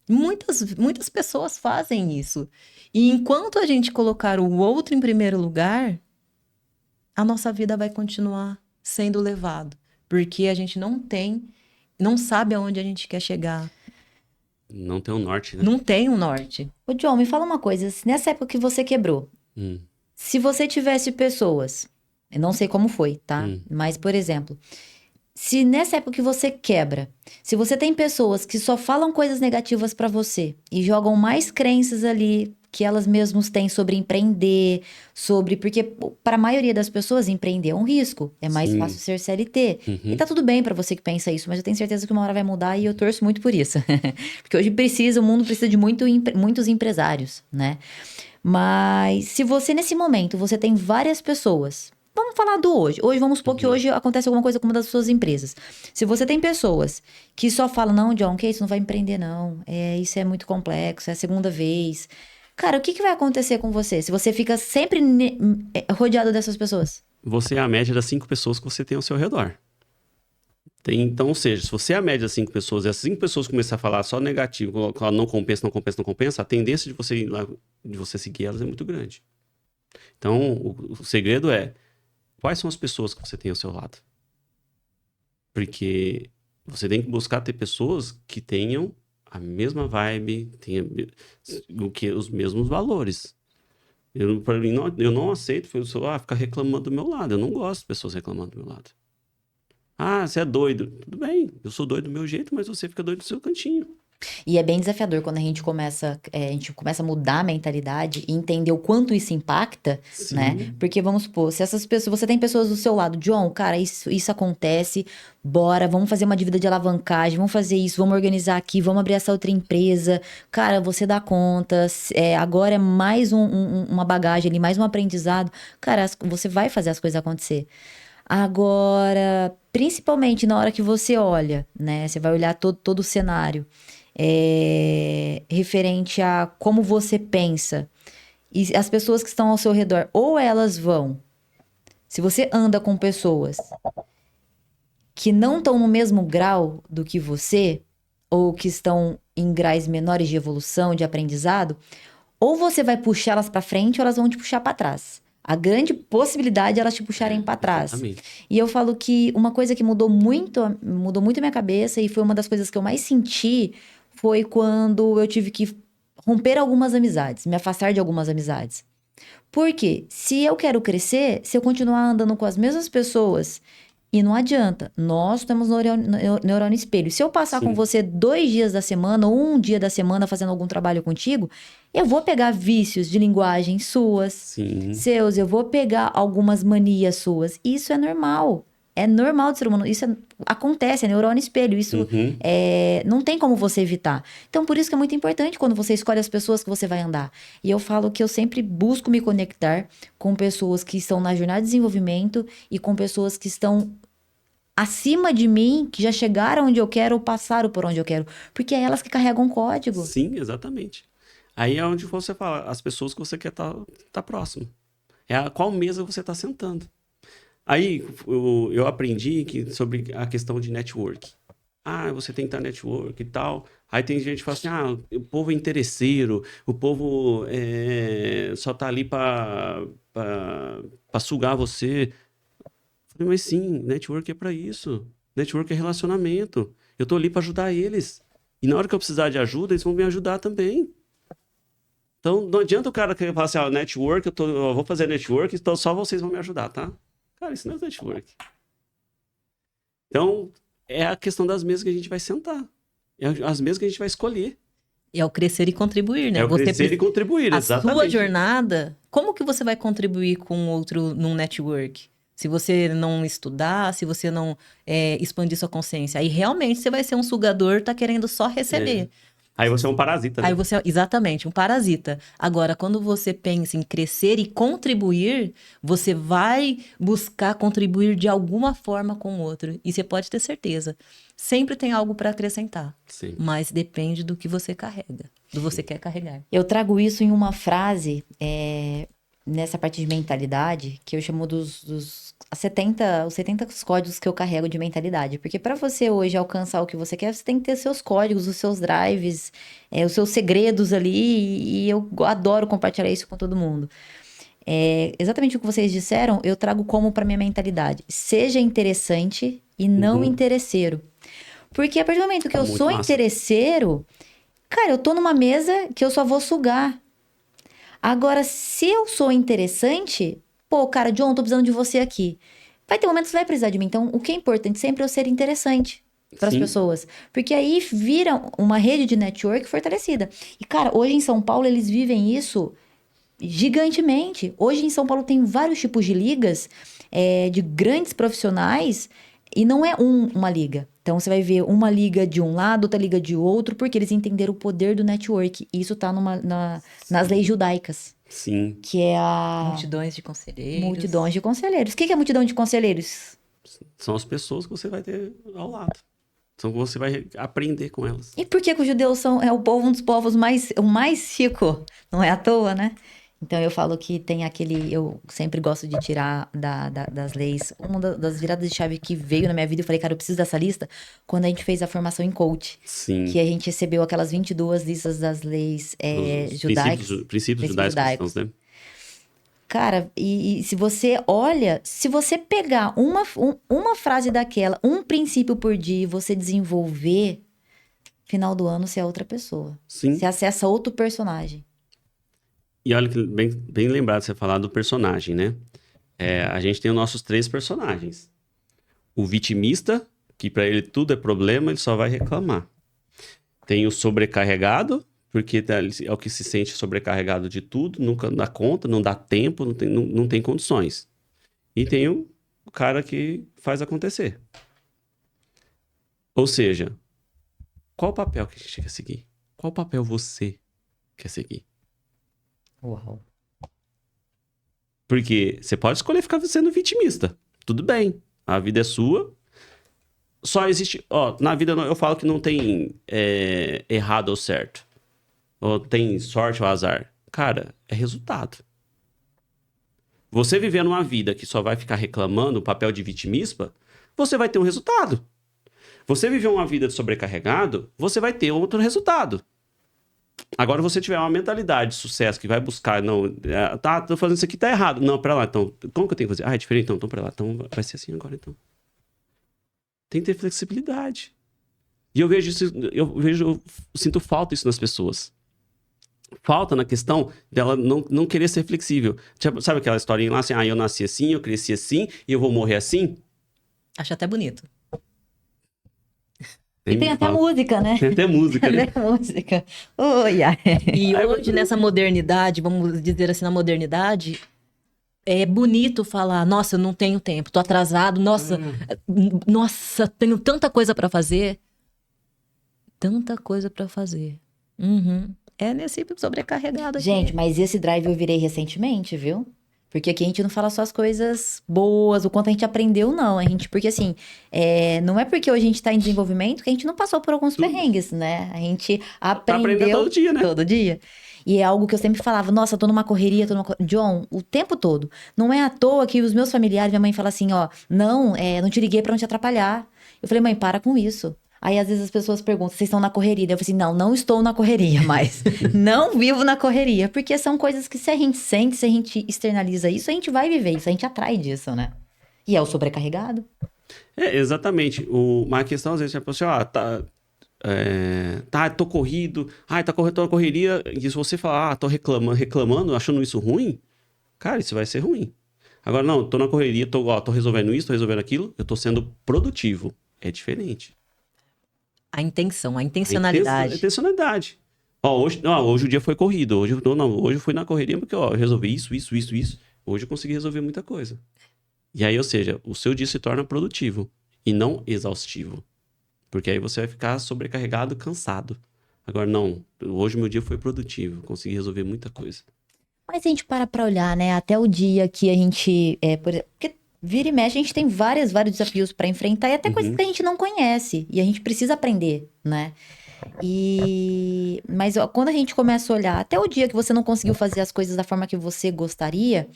Muitas pessoas fazem isso. E enquanto a gente colocar o outro em primeiro lugar, a nossa vida vai continuar sendo levado. Porque a gente não sabe aonde a gente quer chegar. Não tem um norte, né? Não tem um norte. Ô, John, me fala uma coisa. Nessa época que você quebrou, se você tivesse pessoas, eu não sei como foi, tá? Mas, por exemplo, se nessa época que você quebra, se você tem pessoas que só falam coisas negativas pra você e jogam mais crenças ali que elas mesmas têm sobre empreender, porque para a maioria das pessoas empreender é um risco, é mais Sim. fácil ser CLT. E tá tudo bem pra você que pensa isso, mas eu tenho certeza que uma hora vai mudar e eu torço muito por isso. Porque hoje o mundo precisa de muitos empresários, né? Mas se você nesse momento, você tem várias pessoas. Vamos falar do hoje. Hoje, vamos supor que hoje acontece alguma coisa com uma das suas empresas. Se você tem pessoas que só falam, não, John, que isso não vai empreender, não. Isso é muito complexo, é a segunda vez. Cara, o que vai acontecer com você se você fica sempre rodeado dessas pessoas? Você é a média das 5 pessoas que você tem ao seu redor. Então, ou seja, se você é a média das 5 pessoas e as 5 pessoas começarem a falar só negativo, não compensa, não compensa, não compensa, a tendência de você ir lá, de você seguir elas é muito grande. Então, o segredo é, quais são as pessoas que você tem ao seu lado? Porque você tem que buscar ter pessoas que tenham a mesma vibe, tenham os mesmos valores. Eu não aceito ficar reclamando do meu lado. Eu não gosto de pessoas reclamando do meu lado. Ah, você é doido. Tudo bem, eu sou doido do meu jeito, mas você fica doido do seu cantinho. E é bem desafiador quando a gente começa a mudar a mentalidade e entender o quanto isso impacta, Sim. né? Porque vamos supor, se essas pessoas, você tem pessoas do seu lado, John, cara, isso acontece, bora, vamos fazer uma dívida de alavancagem, vamos fazer isso, vamos organizar aqui, vamos abrir essa outra empresa, cara, você dá conta, agora é mais uma bagagem ali, mais um aprendizado, cara, você vai fazer as coisas acontecer. Agora, principalmente na hora que você olha, né? Você vai olhar todo o cenário. Referente a como você pensa. E as pessoas que estão ao seu redor, ou elas vão... Se você anda com pessoas que não estão no mesmo grau do que você, ou que estão em graus menores de evolução, de aprendizado, ou você vai puxar elas para frente, ou elas vão te puxar para trás. A grande possibilidade é elas te puxarem para trás. Exatamente. E eu falo que uma coisa que mudou muito a minha cabeça, e foi uma das coisas que eu mais senti, foi quando eu tive que romper algumas amizades, me afastar de algumas amizades. Por quê? Se eu quero crescer, se eu continuar andando com as mesmas pessoas, e não adianta, nós temos neurônio espelho. Se eu passar com você 2 dias da semana, ou 1 dia da semana fazendo algum trabalho contigo, eu vou pegar vícios de linguagem suas, seus, eu vou pegar algumas manias suas. Isso é normal. É normal do ser humano. Isso acontece, é neurônio espelho. Isso não tem como você evitar. Então, por isso que é muito importante quando você escolhe as pessoas que você vai andar. E eu falo que eu sempre busco me conectar com pessoas que estão na jornada de desenvolvimento e com pessoas que estão acima de mim, que já chegaram onde eu quero ou passaram por onde eu quero. Porque é elas que carregam o código. Sim, exatamente. Aí é onde você fala, as pessoas que você quer tá próximo. Qual mesa você está sentando. Aí eu aprendi sobre a questão de network. Você tem que estar network e tal. Aí tem gente que fala assim, o povo é interesseiro, o povo só tá ali para sugar você. Eu falei, mas sim, network é para isso. Network é relacionamento. Eu tô ali para ajudar eles. E na hora que eu precisar de ajuda, eles vão me ajudar também. Então, não adianta o cara que fala assim, network, eu vou fazer network, então só vocês vão me ajudar, tá? Cara, isso não é network. Então, é a questão das mesas que a gente vai sentar. É as mesas que a gente vai escolher. É o crescer e contribuir, né? É o crescer e contribuir, a exatamente. sua jornada, como que você vai contribuir com o outro num network? Se você não estudar, se você não expandir sua consciência, aí realmente você vai ser um sugador, tá querendo só receber. Aí você é um parasita, né? Aí você, exatamente, um parasita. Agora, quando você pensa em crescer e contribuir, você vai buscar contribuir de alguma forma com o outro. E você pode ter certeza, sempre tem algo para acrescentar. Sim. Mas depende do que você carrega, do que você quer carregar. Eu trago isso em uma frase, nessa parte de mentalidade, que eu chamo os 70 códigos que eu carrego de mentalidade. Porque para você hoje alcançar o que você quer, você tem que ter seus códigos, os seus drives, os seus segredos ali. E eu adoro compartilhar isso com todo mundo. Exatamente o que vocês disseram, eu trago como para minha mentalidade. Seja interessante e não interesseiro. Porque a partir do momento que eu sou interesseiro, cara, eu tô numa mesa que eu só vou sugar. Agora, se eu sou interessante, pô, cara, John, tô precisando de você aqui. Vai ter momentos que você vai precisar de mim. Então, o que é importante sempre é eu ser interessante para as pessoas. Porque aí vira uma rede de network fortalecida. E, cara, hoje em São Paulo, eles vivem isso gigantemente. Hoje em São Paulo tem vários tipos de ligas de grandes profissionais e não é uma liga. Então, você vai ver uma liga de um lado, outra liga de outro, porque eles entenderam o poder do network. E isso tá nas leis judaicas. Sim. Que é a... Multidões de conselheiros. Multidões de conselheiros. O que é multidão de conselheiros? São as pessoas que você vai ter ao lado. São que você vai aprender com elas. E por que os judeus são um dos povos o mais rico? Não é à toa, né? Então, eu falo que tem aquele... Eu sempre gosto de tirar das leis. Uma das viradas de chave que veio na minha vida, eu falei, cara, eu preciso dessa lista. Quando a gente fez a formação em coach. Sim. Que a gente recebeu aquelas 22 listas das leis judaicas. Princípios judaicos. Né? Cara, e se você olha... Se você pegar uma frase daquela, um princípio por dia, e você desenvolver, final do ano você é outra pessoa. Sim. Você acessa outro personagem. E olha que bem lembrado você falar do personagem, né? A gente tem os nossos 3 personagens. O vitimista, que para ele tudo é problema, ele só vai reclamar. Tem o sobrecarregado, porque é o que se sente sobrecarregado de tudo, nunca dá conta, não dá tempo, não tem condições. E tem o cara que faz acontecer. Ou seja, qual o papel que a gente quer seguir? Qual papel você quer seguir? Uau. Porque você pode escolher ficar sendo vitimista. Tudo bem. A vida é sua. Só existe... na vida eu falo que não tem errado ou certo. Ou tem sorte ou azar. Cara, é resultado. Você vivendo uma vida que só vai ficar reclamando o papel de vitimista, você vai ter um resultado. Você viver uma vida de sobrecarregado, você vai ter outro resultado. Agora, você tiver uma mentalidade de sucesso que vai buscar, tô fazendo isso aqui, tá errado. Não, pera lá, então, como que eu tenho que fazer? É diferente, então pera lá, então vai ser assim agora, então. Tem que ter flexibilidade. E eu vejo isso, eu sinto falta disso nas pessoas. Falta na questão dela não querer ser flexível. Tipo, sabe aquela historinha lá, assim, eu nasci assim, eu cresci assim, e eu vou morrer assim? Acho até bonito. E tem até música, né? Tem até música, né? Tem música. Oi, E hoje, nessa modernidade, vamos dizer assim, na modernidade, é bonito falar, nossa, eu não tenho tempo, tô atrasado, nossa, tenho tanta coisa pra fazer. Tanta coisa pra fazer. É nesse sobrecarregado aqui. Gente, mas esse drive eu virei recentemente, viu? Porque aqui a gente não fala só as coisas boas, o quanto a gente aprendeu, não. Porque assim, não é porque hoje a gente tá em desenvolvimento que a gente não passou por alguns perrengues, né? A gente aprendeu todo dia, né? Todo dia. E é algo que eu sempre falava, nossa, eu tô numa correria, John, o tempo todo. Não é à toa que os meus familiares, minha mãe fala assim, não te liguei pra não te atrapalhar. Eu falei, mãe, para com isso. Aí, às vezes, as pessoas perguntam, vocês estão na correria? Eu falei assim, não estou na correria, mas não vivo na correria. Porque são coisas que se a gente sente, se a gente externaliza isso, a gente vai viver isso, a gente atrai disso, né? E é o sobrecarregado. Exatamente. Uma questão, às vezes, a pessoa, tô corrido, tô na correria, e se você falar, tô reclamando, achando isso ruim, cara, isso vai ser ruim. Agora, não, tô na correria, tô resolvendo isso, tô resolvendo aquilo, eu tô sendo produtivo. É diferente. A intencionalidade. A intencionalidade. Hoje o dia foi corrido. Hoje eu fui na correria porque eu resolvi isso. Hoje eu consegui resolver muita coisa. E aí, ou seja, o seu dia se torna produtivo e não exaustivo. Porque aí você vai ficar sobrecarregado, cansado. Agora, não. Hoje meu dia foi produtivo. Consegui resolver muita coisa. Mas a gente para olhar, né? Até o dia que a gente... porque vira e mexe, a gente tem vários desafios para enfrentar. E até coisas que a gente não conhece. E a gente precisa aprender, né? Mas ó, quando a gente começa a olhar, até o dia que você não conseguiu fazer as coisas da forma que você gostaria...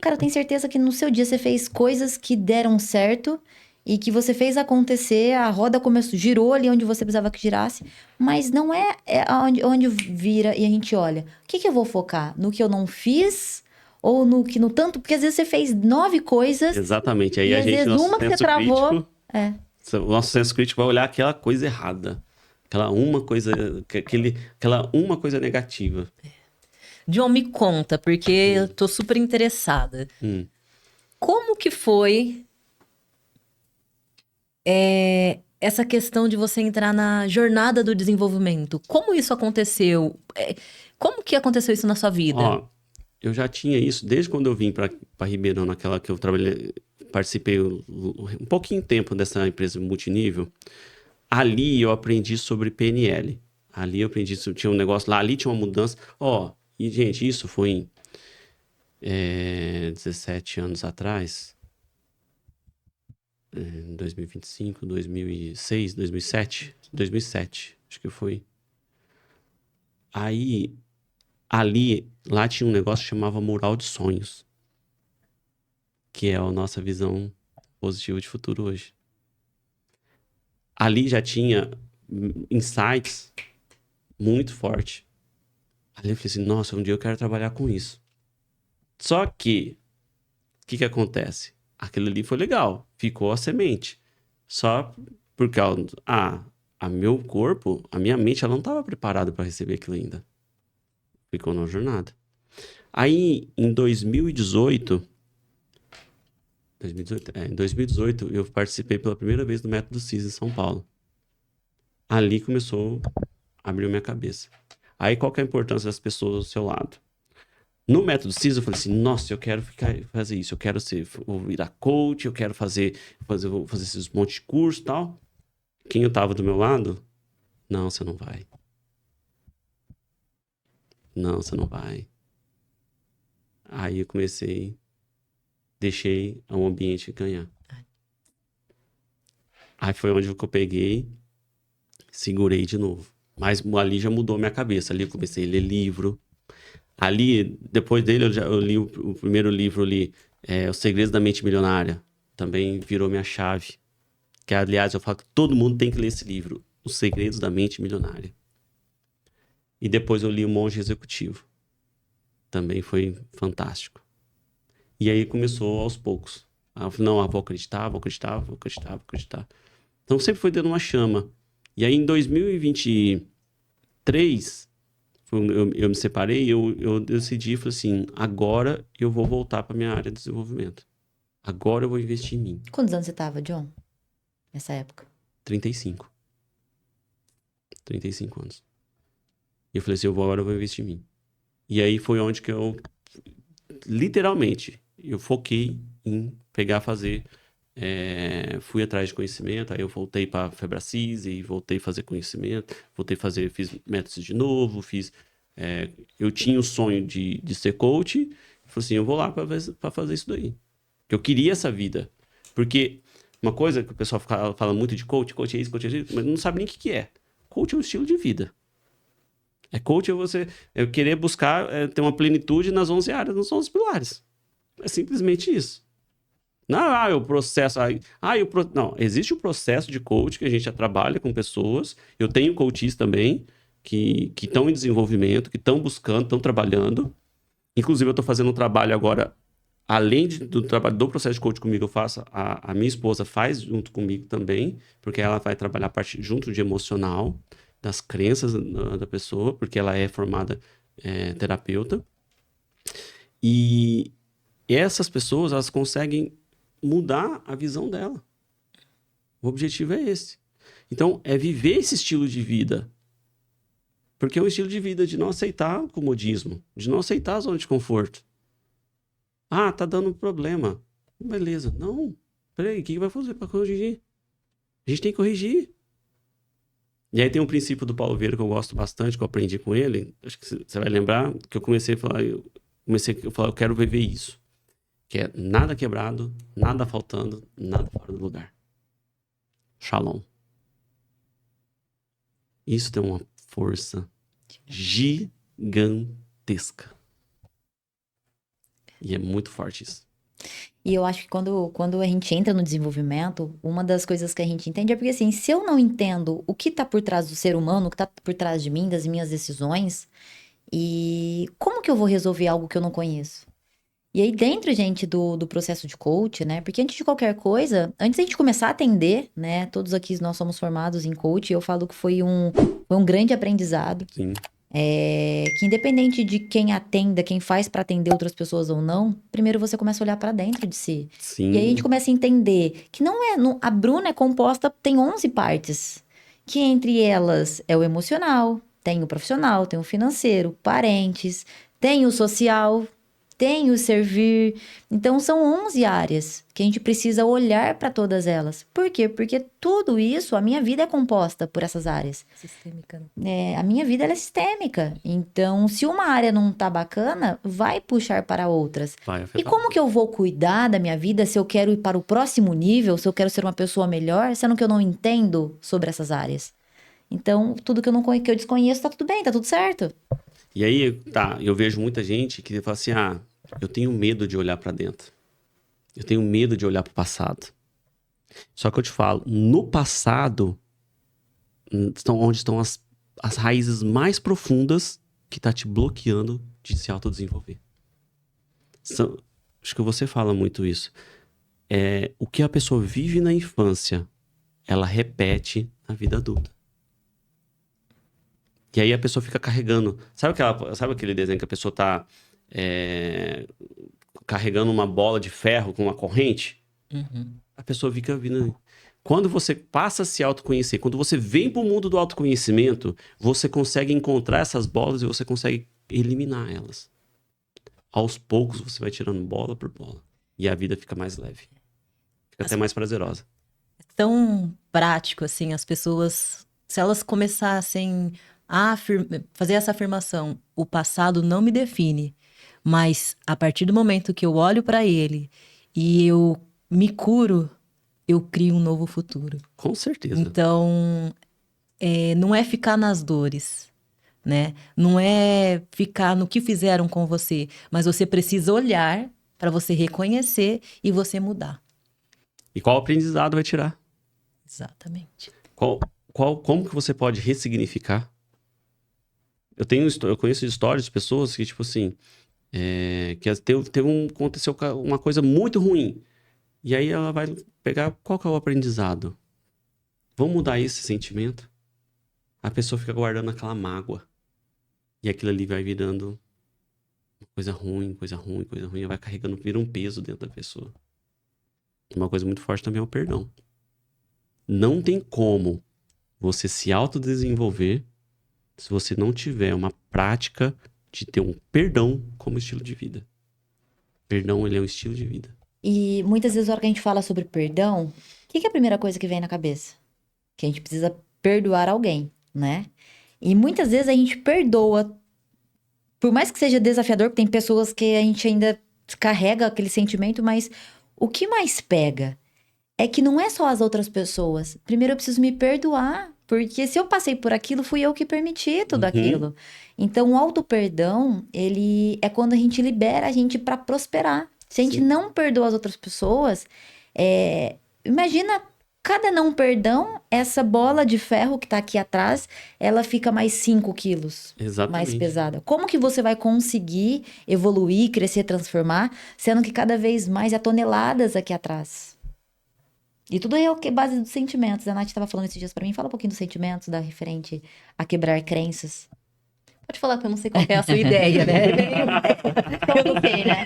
Cara, eu tenho certeza que no seu dia você fez coisas que deram certo e que você fez acontecer, a roda começou, girou ali onde você precisava que girasse, mas não é onde vira e a gente olha. O que eu vou focar? No que eu não fiz ou no tanto? Porque às vezes você fez 9 coisas. Exatamente. Aí e a às gente, vezes nosso uma que você senso travou. crítico, É. o nosso senso crítico vai olhar aquela coisa errada. Aquela uma coisa negativa. John, me conta, porque eu tô super interessada. Como que foi essa questão de você entrar na jornada do desenvolvimento? Como isso aconteceu? Como que aconteceu isso na sua vida? Ó, eu já tinha isso desde quando eu vim para Ribeirão, naquela que eu trabalhei, participei um pouquinho tempo dessa empresa multinível. Ali eu aprendi sobre PNL. Ali eu aprendi, tinha um negócio lá, ali tinha uma mudança. E, gente, isso foi em 17 anos atrás, em 2025, 2006, 2007, acho que foi. Aí, lá tinha um negócio que chamava Mural de Sonhos, que é a nossa visão positiva de futuro hoje. Ali já tinha insights muito fortes. Ali eu falei assim, nossa, um dia eu quero trabalhar com isso. Só que, o que acontece? Aquilo ali foi legal, ficou a semente. Só porque meu corpo, a minha mente, ela não estava preparada para receber aquilo ainda. Ficou na jornada. Aí, em 2018, eu participei pela primeira vez do Método CIS em São Paulo. Ali começou a abrir minha cabeça. Aí, qual que é a importância das pessoas ao seu lado? No Método CIS, eu falei assim, nossa, eu quero fazer isso, vou virar coach, eu quero fazer esses monte de curso e tal. Quem eu tava do meu lado? Não, você não vai. Não, você não vai. Aí eu deixei o ambiente ganhar. Aí foi onde eu peguei, segurei de novo. Mas ali já mudou minha cabeça. Ali eu comecei a ler livro. Ali, depois dele, eu li o primeiro livro ali, Os Segredos da Mente Milionária. Também virou minha chave. Que, aliás, eu falo que todo mundo tem que ler esse livro. Os Segredos da Mente Milionária. E depois eu li O Monge Executivo. Também foi fantástico. E aí começou aos poucos. Eu falei, não, vou acreditar. Então sempre foi dando uma chama. E aí em 2023, eu me separei e eu decidi, falei assim, agora eu vou voltar para minha área de desenvolvimento. Agora eu vou investir em mim. Quantos anos você tava, John? Nessa época? 35 anos. E eu falei assim, agora eu vou investir em mim. E aí foi onde que eu, literalmente, eu foquei em fazer... fui atrás de conhecimento, aí eu voltei para a Febracis e voltei a fazer conhecimento, fiz métodos de novo, eu tinha o sonho de ser coach, falei assim, eu vou lá para fazer isso daí. Eu queria essa vida, porque uma coisa que o pessoal fala muito de coach é isso, mas não sabe nem o que é. Coach é um estilo de vida. Coach é querer buscar ter uma plenitude nas 11 áreas, nos 11 pilares. É simplesmente isso. Não, o processo... Não, existe o processo de coach que a gente já trabalha com pessoas. Eu tenho coaches também que estão em desenvolvimento, que estão buscando, estão trabalhando. Inclusive, eu estou fazendo um trabalho agora, além do trabalho do processo de coach comigo, eu faço, a minha esposa faz junto comigo também, porque ela vai trabalhar a parte junto de emocional, das crenças da pessoa, porque ela é formada terapeuta. E essas pessoas, elas conseguem mudar a visão dela. O objetivo é esse. Então, é viver esse estilo de vida. Porque é um estilo de vida de não aceitar o comodismo, de não aceitar a zona de conforto. Tá dando problema. Beleza. Não. Peraí, o que vai fazer para corrigir? A gente tem que corrigir. E aí tem um princípio do Paulo Vieira que eu gosto bastante, que eu aprendi com ele. Acho que você vai lembrar que eu comecei a falar, eu quero viver isso. Que é nada quebrado, nada faltando, nada fora do lugar. Shalom. Isso tem uma força gigantesca. E é muito forte isso. E eu acho que quando a gente entra no desenvolvimento, uma das coisas que a gente entende é porque, assim, se eu não entendo o que tá por trás do ser humano, o que tá por trás de mim, das minhas decisões, e como que eu vou resolver algo que eu não conheço? E aí, dentro, gente, do processo de coach, né? Porque antes de qualquer coisa, antes da gente começar a atender, né? Todos aqui nós somos formados em coach, e eu falo que foi um grande aprendizado. Sim. Que independente de quem atenda, quem faz para atender outras pessoas ou não, primeiro você começa a olhar para dentro de si. Sim. E aí a gente começa a entender que a Bruna é composta, tem 11 partes, que entre elas é o emocional, tem o profissional, tem o financeiro, parentes, tem o social, tem o servir. Então são 11 áreas que a gente precisa olhar para todas elas. Por quê? Porque tudo isso, a minha vida é composta por essas áreas. Sistêmica, né? A minha vida ela é sistêmica. Então, se uma área não tá bacana, vai puxar para outras. Vai E afetar. como que eu vou cuidar da minha vida se eu quero ir para o próximo nível, se eu quero ser uma pessoa melhor, sendo que eu não entendo sobre essas áreas? Então, tudo que eu desconheço, tá tudo bem, tá tudo certo. E aí, eu vejo muita gente que fala assim, eu tenho medo de olhar pra dentro. Eu tenho medo de olhar pro passado. Só que eu te falo, no passado, onde estão as raízes mais profundas que tá te bloqueando de se autodesenvolver. Acho que você fala muito isso. O que a pessoa vive na infância, ela repete na vida adulta. E aí a pessoa fica carregando. Sabe aquele desenho que a pessoa tá carregando uma bola de ferro com uma corrente? Uhum. A pessoa fica vindo. Quando você passa a se autoconhecer, quando você vem para o mundo do autoconhecimento, você consegue encontrar essas bolas e você consegue eliminar elas. Aos poucos você vai tirando bola por bola. E a vida fica mais leve. Fica até mais prazerosa. É tão prático, assim, as pessoas, se elas começassem a fazer essa afirmação, o passado não me define, mas a partir do momento que eu olho para ele e eu me curo, eu crio um novo futuro. Com certeza. Então, não é ficar nas dores, né? Não é ficar no que fizeram com você, mas você precisa olhar para você reconhecer e você mudar. E qual aprendizado vai tirar? Exatamente. Como que você pode ressignificar? Eu conheço histórias de pessoas que, tipo assim, que aconteceu uma coisa muito ruim. E aí ela vai pegar, qual que é o aprendizado? Vamos mudar esse sentimento? A pessoa fica guardando aquela mágoa. E aquilo ali vai virando coisa ruim, coisa ruim, coisa ruim. Vai carregando, vira um peso dentro da pessoa. Uma coisa muito forte também é o perdão. Não tem como você se autodesenvolver se você não tiver uma prática de ter um perdão como estilo de vida. Perdão, ele é um estilo de vida. E muitas vezes, na hora que a gente fala sobre perdão, o que é a primeira coisa que vem na cabeça? Que a gente precisa perdoar alguém, né? E muitas vezes a gente perdoa, por mais que seja desafiador, porque tem pessoas que a gente ainda carrega aquele sentimento, mas o que mais pega é que não é só as outras pessoas. Primeiro eu preciso me perdoar, porque se eu passei por aquilo, fui eu que permiti tudo aquilo. Então, o auto-perdão, ele é quando a gente libera a gente para prosperar. Se a gente não perdoa as outras pessoas, imagina cada não perdão, essa bola de ferro que tá aqui atrás, ela fica mais 5 quilos. Exatamente. Mais pesada. Como que você vai conseguir evoluir, crescer, transformar, sendo que cada vez mais há toneladas aqui atrás? E tudo é base dos sentimentos. A Nath estava falando esses dias pra mim. Fala um pouquinho dos sentimentos, da referente a quebrar crenças. Pode falar que eu não sei qual é a sua ideia, né? Eu não sei, né?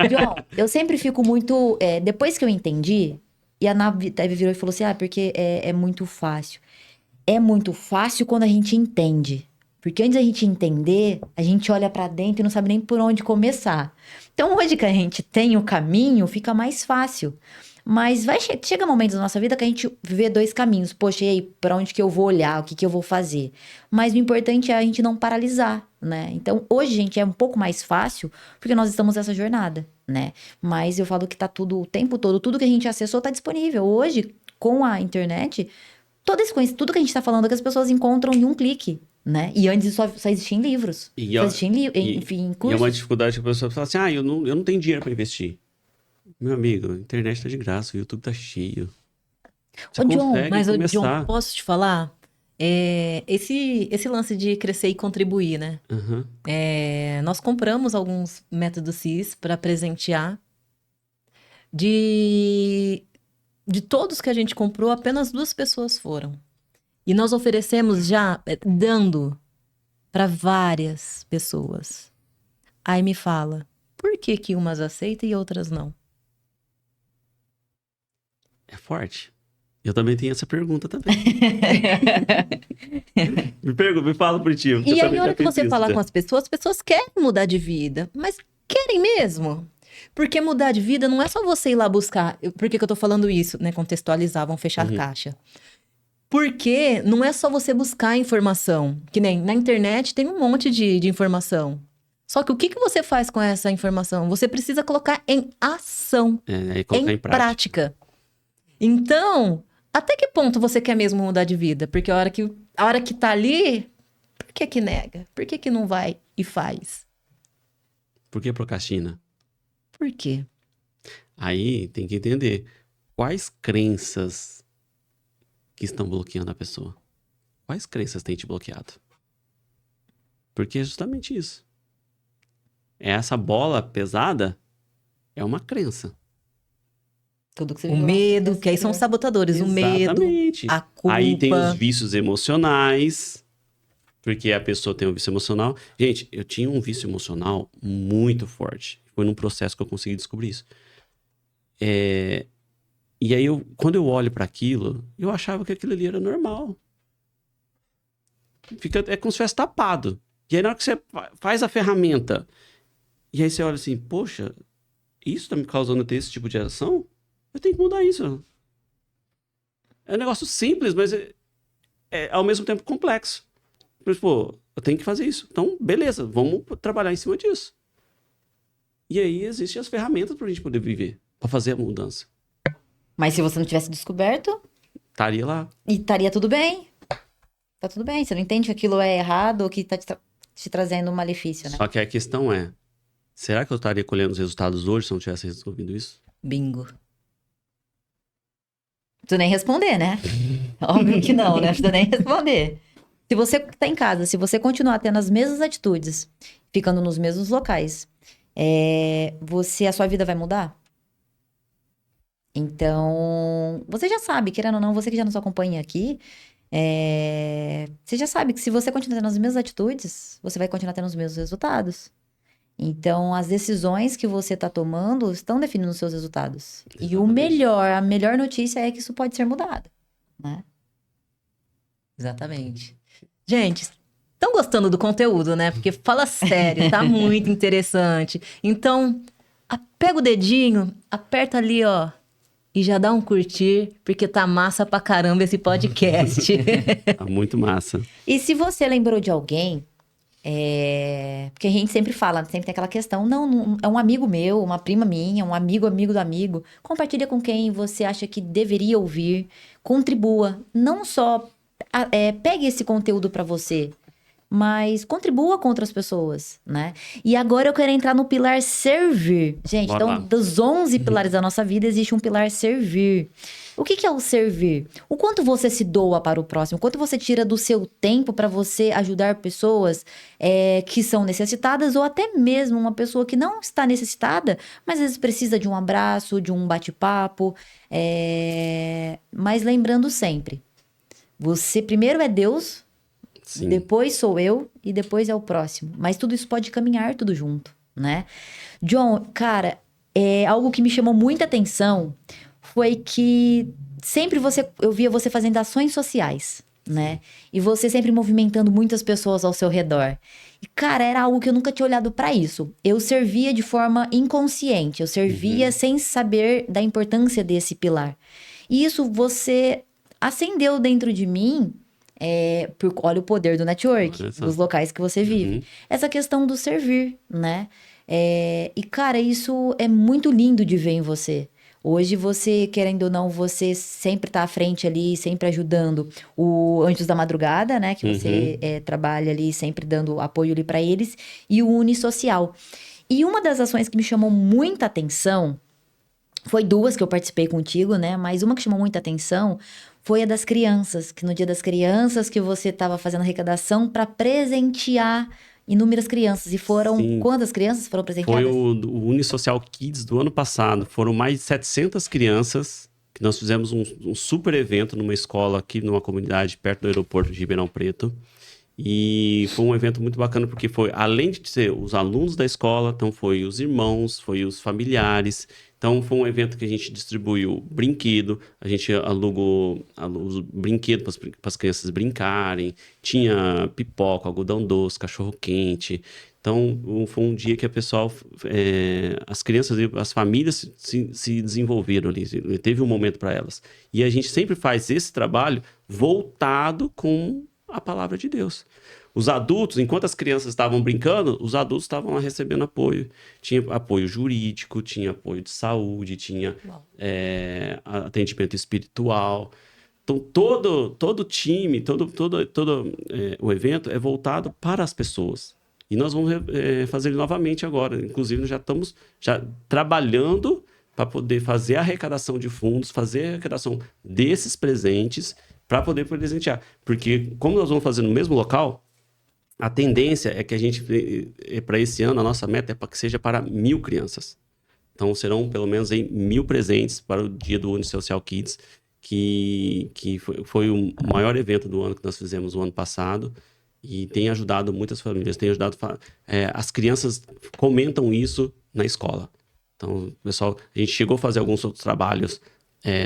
John, eu sempre fico muito... depois que eu entendi, e a Nath virou e falou assim, porque é muito fácil. É muito fácil quando a gente entende. Porque antes da gente entender, a gente olha pra dentro e não sabe nem por onde começar. Então, hoje que a gente tem o caminho, fica mais fácil. Mas chega momentos na nossa vida que a gente vê dois caminhos. Poxa, e aí, pra onde que eu vou olhar? O que que eu vou fazer? Mas o importante é a gente não paralisar, né? Então, hoje, gente, é um pouco mais fácil porque nós estamos nessa jornada, né? Mas eu falo que tá tudo, o tempo todo, tudo que a gente acessou tá disponível. Hoje, com a internet, todo esse conhecimento, tudo que a gente tá falando que as pessoas encontram em um clique, né? E antes só existia em livros. E, Só ó, existia enfim, em e é cursos. uma dificuldade que a pessoa fala assim, eu não tenho dinheiro para investir. Meu amigo, a internet tá de graça, o YouTube tá cheio. Você Ô, John, consegue Mas, ô, John, começar. posso te falar? Esse lance de crescer e contribuir, né? Aham. Nós compramos alguns métodos CIS para presentear. De todos que a gente comprou, apenas 2 pessoas foram. E nós oferecemos já, dando para várias pessoas. Aí me fala, por que que umas aceitam e outras não? É forte. Eu também tenho essa pergunta também. Me fala por ti. E aí, na hora que você fala com as pessoas querem mudar de vida, mas querem mesmo? Porque mudar de vida não é só você ir lá buscar. Por que que eu tô falando isso, né? Contextualizar, vamos fechar a caixa. Porque não é só você buscar informação. Que nem na internet tem um monte de informação. Só que o que que você faz com essa informação? Você precisa colocar em ação, Aí colocar em prática. Então, até que ponto você quer mesmo mudar de vida? Porque a hora que tá ali, por que que nega? Por que que não vai e faz? Por que procrastina? Por quê? Aí tem que entender quais crenças que estão bloqueando a pessoa. Quais crenças têm te bloqueado? Porque é justamente isso. Essa bola pesada é uma crença. Tudo que você O viveu medo, na que aí são os sabotadores. O medo, Exatamente. a culpa. Aí tem os vícios emocionais, porque a pessoa tem um vício emocional. Gente, eu tinha um vício emocional muito forte. Foi num processo que eu consegui descobrir isso. E aí, quando eu olho para aquilo, eu achava que aquilo ali era normal. É como se tivesse tapado. E aí, na hora que você faz a ferramenta, e aí você olha assim, poxa, isso tá me causando ter esse tipo de ação? Eu tenho que mudar isso. É um negócio simples, mas é ao mesmo tempo complexo. Mas, pô, eu tenho que fazer isso. Então, beleza, vamos trabalhar em cima disso. E aí existem as ferramentas pra gente poder viver, pra fazer a mudança. Mas se você não tivesse descoberto, Estaria lá. e estaria tudo bem. Tá tudo bem. Você não entende que aquilo é errado ou que tá te trazendo um malefício, né? Só que a questão é, será que eu estaria colhendo os resultados hoje se eu não tivesse resolvido isso? Bingo. Não precisa nem responder, né? Óbvio que não, né? Não precisa nem responder. Se você tá em casa, se você continuar tendo as mesmas atitudes, ficando nos mesmos locais, a sua vida vai mudar? Então, você já sabe, querendo ou não, você que já nos acompanha aqui, você já sabe que se você continuar tendo as mesmas atitudes, você vai continuar tendo os mesmos resultados. Então, as decisões que você está tomando estão definindo os seus resultados. E a melhor notícia é que isso pode ser mudado, né? Exatamente. Gente, estão gostando do conteúdo, né? Porque fala sério, tá muito interessante. Então, pega o dedinho, aperta ali, ó, e já dá um curtir, porque tá massa pra caramba esse podcast. Tá muito massa. E se você lembrou de alguém, porque a gente sempre fala, sempre tem aquela questão, não, é um amigo meu, uma prima minha, um amigo do amigo. Compartilha com quem você acha que deveria ouvir, contribua. Não só pegue esse conteúdo pra você, mas contribua com outras pessoas, né? E agora eu quero entrar no pilar servir. Gente, Bora então, lá. dos 11 pilares da nossa vida, existe um pilar servir. O que é o servir? O quanto você se doa para o próximo? O quanto você tira do seu tempo para você ajudar pessoas que são necessitadas ou até mesmo uma pessoa que não está necessitada, mas às vezes precisa de um abraço, de um bate-papo. Mas lembrando sempre, você primeiro é Deus, Sim. depois sou eu e depois é o próximo. Mas tudo isso pode caminhar tudo junto, né? John, cara, algo que me chamou muita atenção foi que sempre eu via você fazendo ações sociais, né? E você sempre movimentando muitas pessoas ao seu redor. E, cara, era algo que eu nunca tinha olhado pra isso. Eu servia de forma inconsciente, eu servia sem saber da importância desse pilar. E isso você acendeu dentro de mim, olha o poder do network, Olha só. dos locais que você vive. Essa questão do servir, né? E, cara, isso é muito lindo de ver em você. Hoje você, querendo ou não, você sempre tá à frente ali, sempre ajudando o Anjos da Madrugada, né? Que você trabalha ali, sempre dando apoio ali pra eles. E o Unisocial. E uma das ações que me chamou muita atenção, foi duas que eu participei contigo, né? Mas uma que chamou muita atenção foi a das crianças. Que no Dia das Crianças que você tava fazendo arrecadação pra presentear inúmeras crianças. E foram... Sim. Quantas crianças foram Foi presenteadas? o Unisocial Kids do ano passado. Foram mais de 700 crianças que nós fizemos um super evento numa escola aqui, numa comunidade perto do aeroporto de Ribeirão Preto. E foi um evento muito bacana porque foi, além de ser os alunos da escola, então foi os irmãos, foi os familiares. Então foi um evento que a gente distribuiu brinquedo, a gente alugou os brinquedos para as crianças brincarem, tinha pipoca, algodão doce, cachorro-quente. Então foi um dia que as crianças e as famílias se desenvolveram ali, teve um momento para elas. E a gente sempre faz esse trabalho voltado com a palavra de Deus. Os adultos, enquanto as crianças estavam brincando, os adultos estavam lá recebendo apoio. Tinha apoio jurídico, tinha apoio de saúde, tinha atendimento espiritual. Então, todo o time, todo o evento é voltado para as pessoas. E nós vamos fazer ele novamente agora. Inclusive, nós já estamos trabalhando para poder fazer a arrecadação de fundos, fazer a arrecadação desses presentes para poder presentear. Porque, como nós vamos fazer no mesmo local, a tendência é que a gente, para esse ano, a nossa meta é para que seja para 1.000 crianças. Então, serão pelo menos 1.000 presentes para o dia do Unisocial Kids, que foi o maior evento do ano que nós fizemos o ano passado e tem ajudado muitas famílias, tem ajudado... as crianças comentam isso na escola. Então, pessoal, a gente chegou a fazer alguns outros trabalhos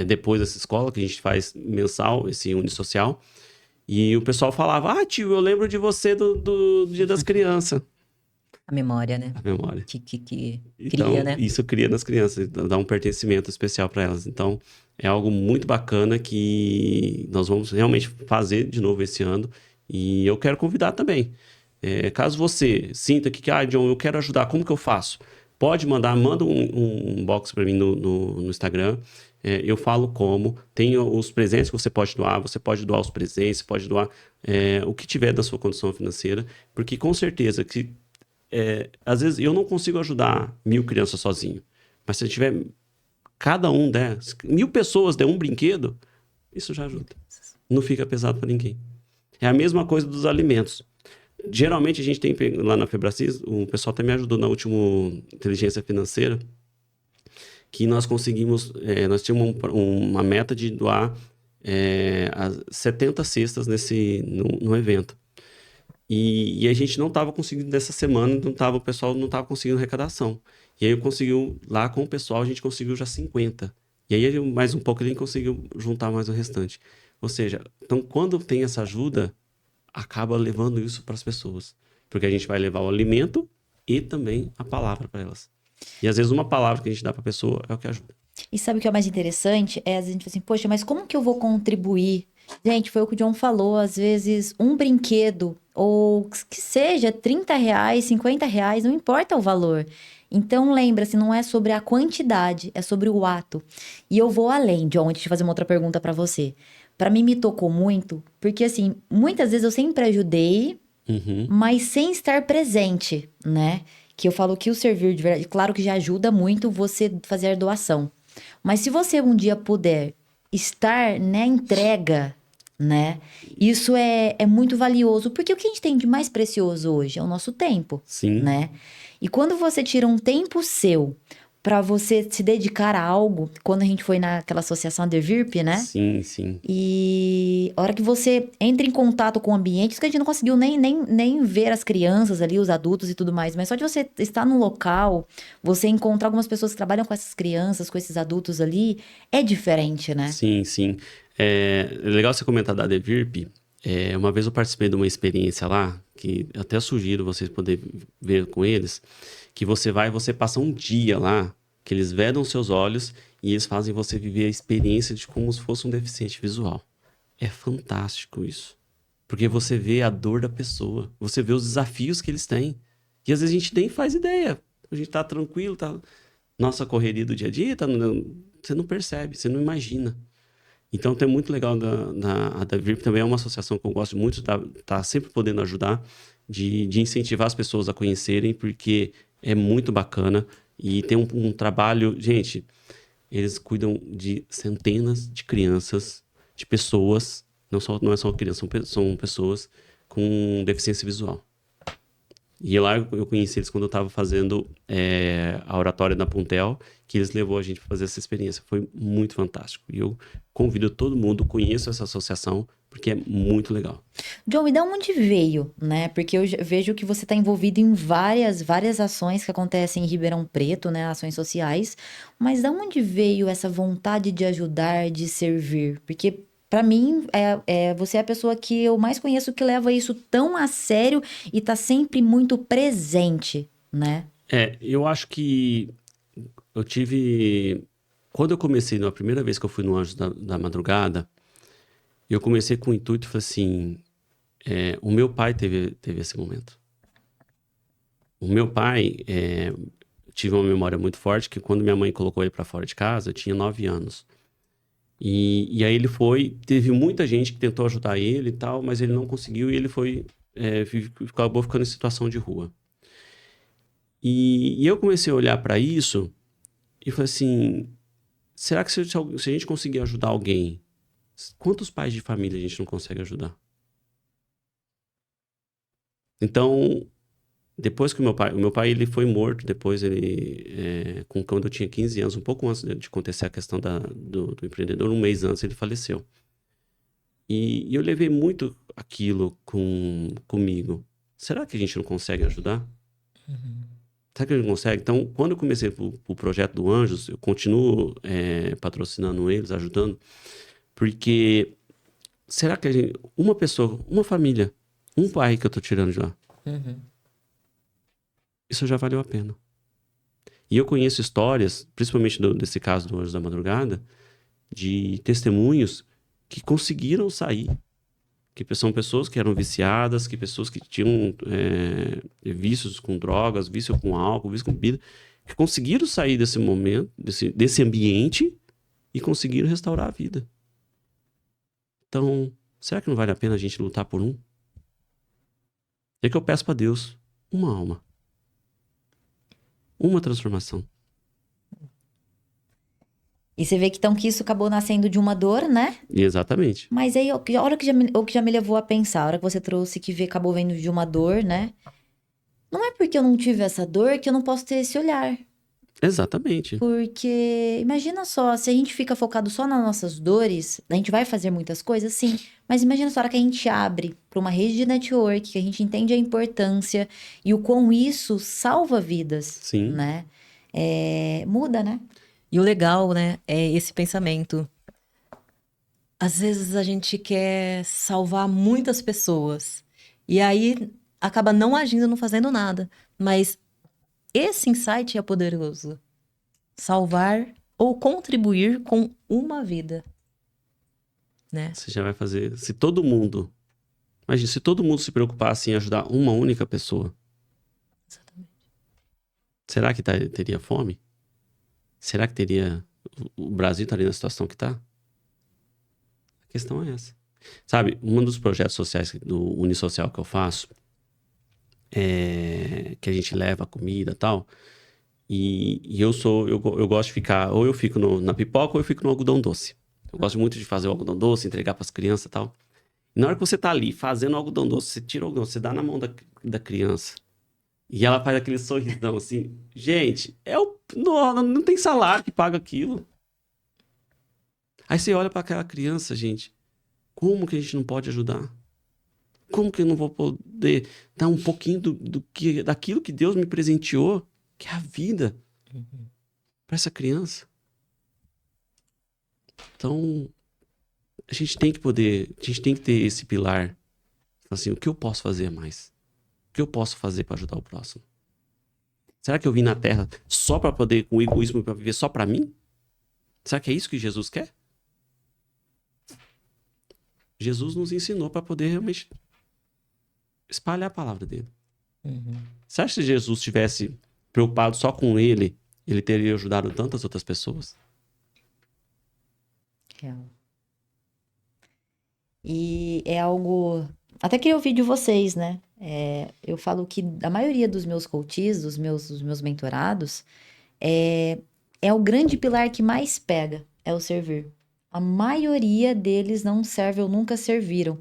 depois dessa escola, que a gente faz mensal, esse Unisocial. E o pessoal falava, tio, eu lembro de você do Dia das Crianças. A memória, né? A memória. Que cria, Então, né? isso cria nas crianças, dá um pertencimento especial para elas. Então, é algo muito bacana que nós vamos realmente fazer de novo esse ano. E eu quero convidar também. Caso você sinta que, John, eu quero ajudar, como que eu faço? Manda um box para mim no Instagram. Eu falo como. Tem os presentes que você pode doar os presentes, você pode doar o que tiver da sua condição financeira, porque com certeza que às vezes eu não consigo ajudar 1.000 crianças sozinho, mas se tiver cada um 1.000 pessoas der um brinquedo, isso já ajuda. Não fica pesado para ninguém. É a mesma coisa dos alimentos. Geralmente a gente tem lá na Febracis, o pessoal até me ajudou na última inteligência financeira, que nós conseguimos, nós tínhamos uma meta de doar 70 cestas no evento. E a gente não estava conseguindo, nessa semana, o pessoal não estava conseguindo arrecadação. E aí lá com o pessoal, a gente conseguiu já 50. E aí mais um pouco a gente conseguiu juntar mais o restante. Ou seja, então quando tem essa ajuda, acaba levando isso para as pessoas. Porque a gente vai levar o alimento e também a palavra para elas. E às vezes uma palavra que a gente dá para a pessoa é o que ajuda. E sabe o que é mais interessante? Às vezes a gente fala assim, poxa, mas como que eu vou contribuir? Gente, foi o que o John falou, às vezes um brinquedo, ou que seja R$30, R$50, não importa o valor. Então lembra-se, não é sobre a quantidade, é sobre o ato. E eu vou além, John, antes de fazer uma outra pergunta para você. Para mim me tocou muito, porque assim, muitas vezes eu sempre ajudei, mas sem estar presente, né? Que eu falo que o servir de verdade, claro que já ajuda muito você fazer a doação. Mas se você um dia puder estar na entrega, né? Isso é muito valioso, porque o que a gente tem de mais precioso hoje é o nosso tempo, Sim. né? E quando você tira um tempo seu para você se dedicar a algo, quando a gente foi naquela associação The Virp, né? Sim, sim. E a hora que você entra em contato com o ambiente, isso que a gente não conseguiu nem ver as crianças ali, os adultos e tudo mais, mas só de você estar num local, você encontrar algumas pessoas que trabalham com essas crianças, com esses adultos ali, é diferente, né? Sim, sim. É legal você comentar da The Virp. Uma vez eu participei de uma experiência lá, que eu até sugiro vocês poderem ver com eles, que você passa um dia lá, que eles vedam seus olhos e eles fazem você viver a experiência de como se fosse um deficiente visual. É fantástico isso. Porque você vê a dor da pessoa, você vê os desafios que eles têm. E às vezes a gente nem faz ideia. A gente tá tranquilo, tá... Nossa correria do dia a dia, você não percebe, você não imagina. Então, é muito legal a da VIP também é uma associação que eu gosto muito, tá sempre podendo ajudar, de incentivar as pessoas a conhecerem, porque é muito bacana e tem um trabalho... Gente, eles cuidam de centenas de crianças, de pessoas, não é só crianças, são pessoas com deficiência visual. E lá eu conheci eles quando eu estava fazendo a oratória da Puntel, que eles levou a gente para fazer essa experiência. Foi muito fantástico. E eu convido todo mundo, conheço essa associação, porque é muito legal. John, e de onde veio, né? Porque eu vejo que você está envolvido em várias ações que acontecem em Ribeirão Preto, né? Ações sociais. Mas de onde veio essa vontade de ajudar, de servir? Porque, para mim, você é a pessoa que eu mais conheço que leva isso tão a sério e está sempre muito presente, né? Eu acho que eu tive... Quando eu comecei, na primeira vez que eu fui no Anjos da Madrugada, eu comecei com o intuito, falei assim, o meu pai teve esse momento. O meu pai, tive uma memória muito forte, que quando minha mãe colocou ele para fora de casa, eu tinha 9 anos. E aí ele teve muita gente que tentou ajudar ele e tal, mas ele não conseguiu e ele acabou ficando em situação de rua. E eu comecei a olhar para isso e falei assim, será que se a gente conseguir ajudar alguém, quantos pais de família a gente não consegue ajudar? Então, depois que o meu pai ele foi morto, depois quando eu tinha 15 anos, um pouco antes de acontecer a questão do empreendedor, um mês antes ele faleceu. E eu levei muito aquilo comigo. Será que a gente não consegue ajudar? Será que a gente consegue? Então, quando eu comecei o projeto do Anjos, eu continuo patrocinando eles, ajudando, porque será que uma pessoa, uma família, um pai que eu tô tirando de lá, isso já valeu a pena. E eu conheço histórias, principalmente desse caso do Anjos da Madrugada, de testemunhos que conseguiram sair, que são pessoas que eram viciadas, que pessoas que tinham vícios com drogas, vício com álcool, vício com bebida, que conseguiram sair desse momento, desse ambiente e conseguiram restaurar a vida. Então, será que não vale a pena a gente lutar por um? É que eu peço para Deus uma alma, uma transformação. E você vê que isso acabou nascendo de uma dor, né? Exatamente. Mas aí, a hora que já me levou a pensar, a hora que você trouxe acabou vendo de uma dor, né? Não é porque eu não tive essa dor que eu não posso ter esse olhar. Exatamente. Porque, imagina só, se a gente fica focado só nas nossas dores, a gente vai fazer muitas coisas, sim. Mas imagina só a hora que a gente abre para uma rede de network, que a gente entende a importância e o quão isso salva vidas, Sim. né? Muda, né? E o legal, né, é esse pensamento. Às vezes a gente quer salvar muitas pessoas. E aí acaba não agindo, não fazendo nada. Mas esse insight é poderoso. Salvar ou contribuir com uma vida. Né? Você já vai fazer... Se todo mundo se preocupasse em ajudar uma única pessoa, Exatamente. será que teria fome? Será que o Brasil estaria na situação que está? A questão é essa. Sabe, um dos projetos sociais do Unisocial que eu faço, que a gente leva comida e tal, e eu gosto de ficar, ou eu fico na pipoca ou eu fico no algodão doce. Eu gosto muito de fazer o algodão doce, entregar para as crianças e tal. E na hora que você tá ali fazendo o algodão doce, você tira o algodão, você dá na mão da criança. E ela faz aquele sorrisão assim. Gente, não tem salário que paga aquilo. Aí você olha para aquela criança, gente. Como que a gente não pode ajudar? Como que eu não vou poder dar um pouquinho daquilo que Deus me presenteou, que é a vida, para essa criança? Então, a gente tem que ter esse pilar. Assim, o que eu posso fazer mais? O que eu posso fazer para ajudar o próximo? Será que eu vim na Terra só para poder, com egoísmo, para viver só para mim? Será que é isso que Jesus quer? Jesus nos ensinou para poder realmente espalhar a palavra dele. Você acha que se Jesus estivesse preocupado só com ele, ele teria ajudado tantas outras pessoas? Real. E é algo... Até queria ouvir de vocês, né? Eu falo que a maioria dos meus coaches, dos meus mentorados, é o grande pilar que mais pega, é o servir. A maioria deles não serve ou nunca serviram.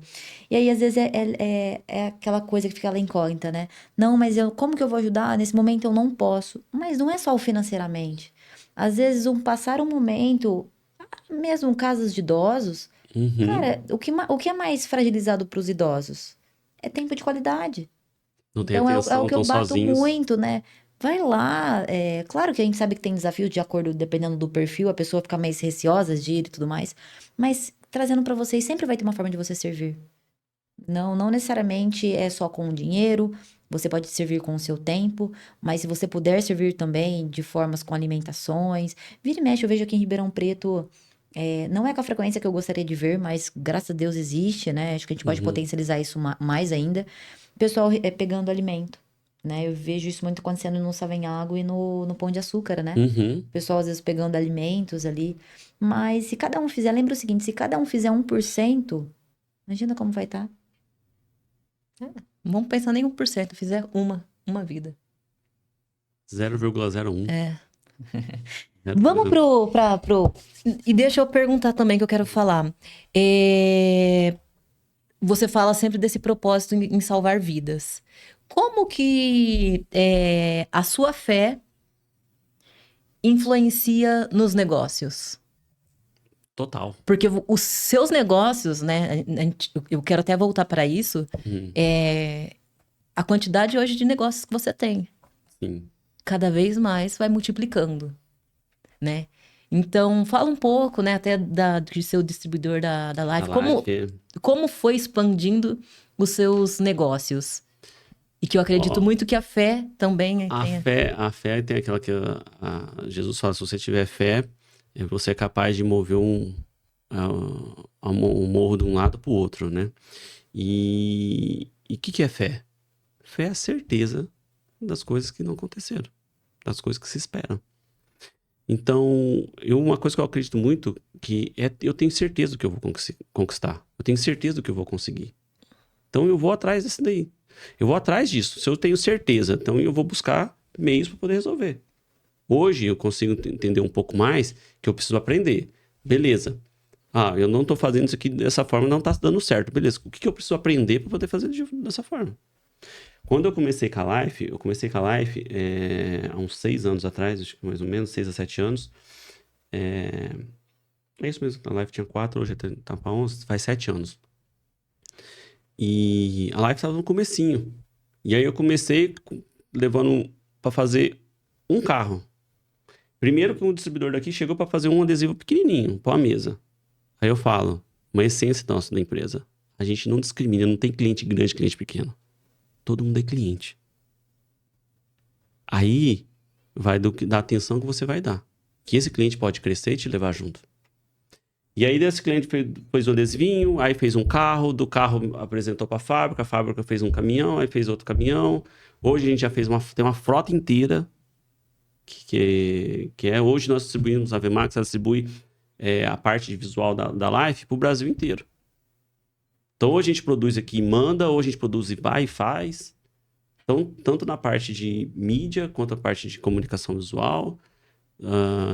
E aí, às vezes, é aquela coisa que fica lá incógnita, né? Não, mas como que eu vou ajudar? Nesse momento eu não posso. Mas não é só o financeiramente. Às vezes, passar um momento, mesmo casos de idosos, cara, o que é mais fragilizado para os idosos? É tempo de qualidade. Não tem Então, é atenção, o que eu estão bato sozinhos. muito, né? Vai lá. Claro que a gente sabe que tem desafios de acordo, dependendo do perfil, a pessoa fica mais receosa de ir e tudo mais. Mas trazendo para vocês, sempre vai ter uma forma de você servir. Não necessariamente é só com o dinheiro, você pode servir com o seu tempo, mas se você puder servir também de formas com alimentações. Vira e mexe, eu vejo aqui em Ribeirão Preto, não é com a frequência que eu gostaria de ver, mas graças a Deus existe, né? Acho que a gente pode potencializar isso mais ainda. O pessoal pegando alimento, né? Eu vejo isso muito acontecendo no Savenhago e no Pão de Açúcar, né? O pessoal às vezes pegando alimentos ali. Mas se cada um fizer, lembra o seguinte, se cada um fizer 1%, imagina como vai estar. Vamos pensar em 1%, fizer uma vida. 0,01. Vamos pro... E deixa eu perguntar também, que eu quero falar. Você fala sempre desse propósito em salvar vidas. Como que a sua fé influencia nos negócios? Total. Porque os seus negócios, né? Eu quero até voltar para isso. A quantidade hoje de negócios que você tem. Sim. Cada vez mais vai multiplicando, né? Então, fala um pouco, né? Até de seu distribuidor da Life. Como foi expandindo os seus negócios? E que eu acredito muito que a fé também A fé tem aquela que Jesus fala, se você tiver fé, você é capaz de mover um morro de um lado para o outro, né? E o que é fé? Fé é a certeza das coisas que não aconteceram, das coisas que se esperam. Então, uma coisa que eu acredito muito, eu tenho certeza do que eu vou conquistar. Eu tenho certeza do que eu vou conseguir. Então, eu vou atrás desse daí. Eu vou atrás disso. Se eu tenho certeza, então eu vou buscar meios para poder resolver. Hoje, eu consigo entender um pouco mais que eu preciso aprender. Beleza. Eu não estou fazendo isso aqui dessa forma, não está dando certo. Beleza. O que eu preciso aprender para poder fazer dessa forma? Quando eu comecei com a Life, há uns 6 anos atrás, acho que mais ou menos, 6 a 7 anos. É isso mesmo, a Life tinha 4, hoje está para 11, faz 7 anos. E a Life estava no comecinho. E aí eu comecei levando para fazer um carro. Primeiro que um distribuidor daqui chegou para fazer um adesivo pequenininho, para uma mesa. Aí eu falo, uma essência nossa da empresa. A gente não discrimina, não tem cliente grande, cliente pequeno. Todo mundo é cliente. Aí vai da atenção que você vai dar. Que esse cliente pode crescer e te levar junto. E aí desse cliente fez um adesivinho, aí fez um carro, do carro apresentou para a fábrica fez um caminhão, aí fez outro caminhão. Hoje a gente já tem uma frota inteira, hoje nós distribuímos, a Vemax, ela distribui a parte de visual da Life para o Brasil inteiro. Então, hoje a gente produz aqui e manda, hoje a gente produz e vai e faz. Então, tanto na parte de mídia, quanto a parte de comunicação visual,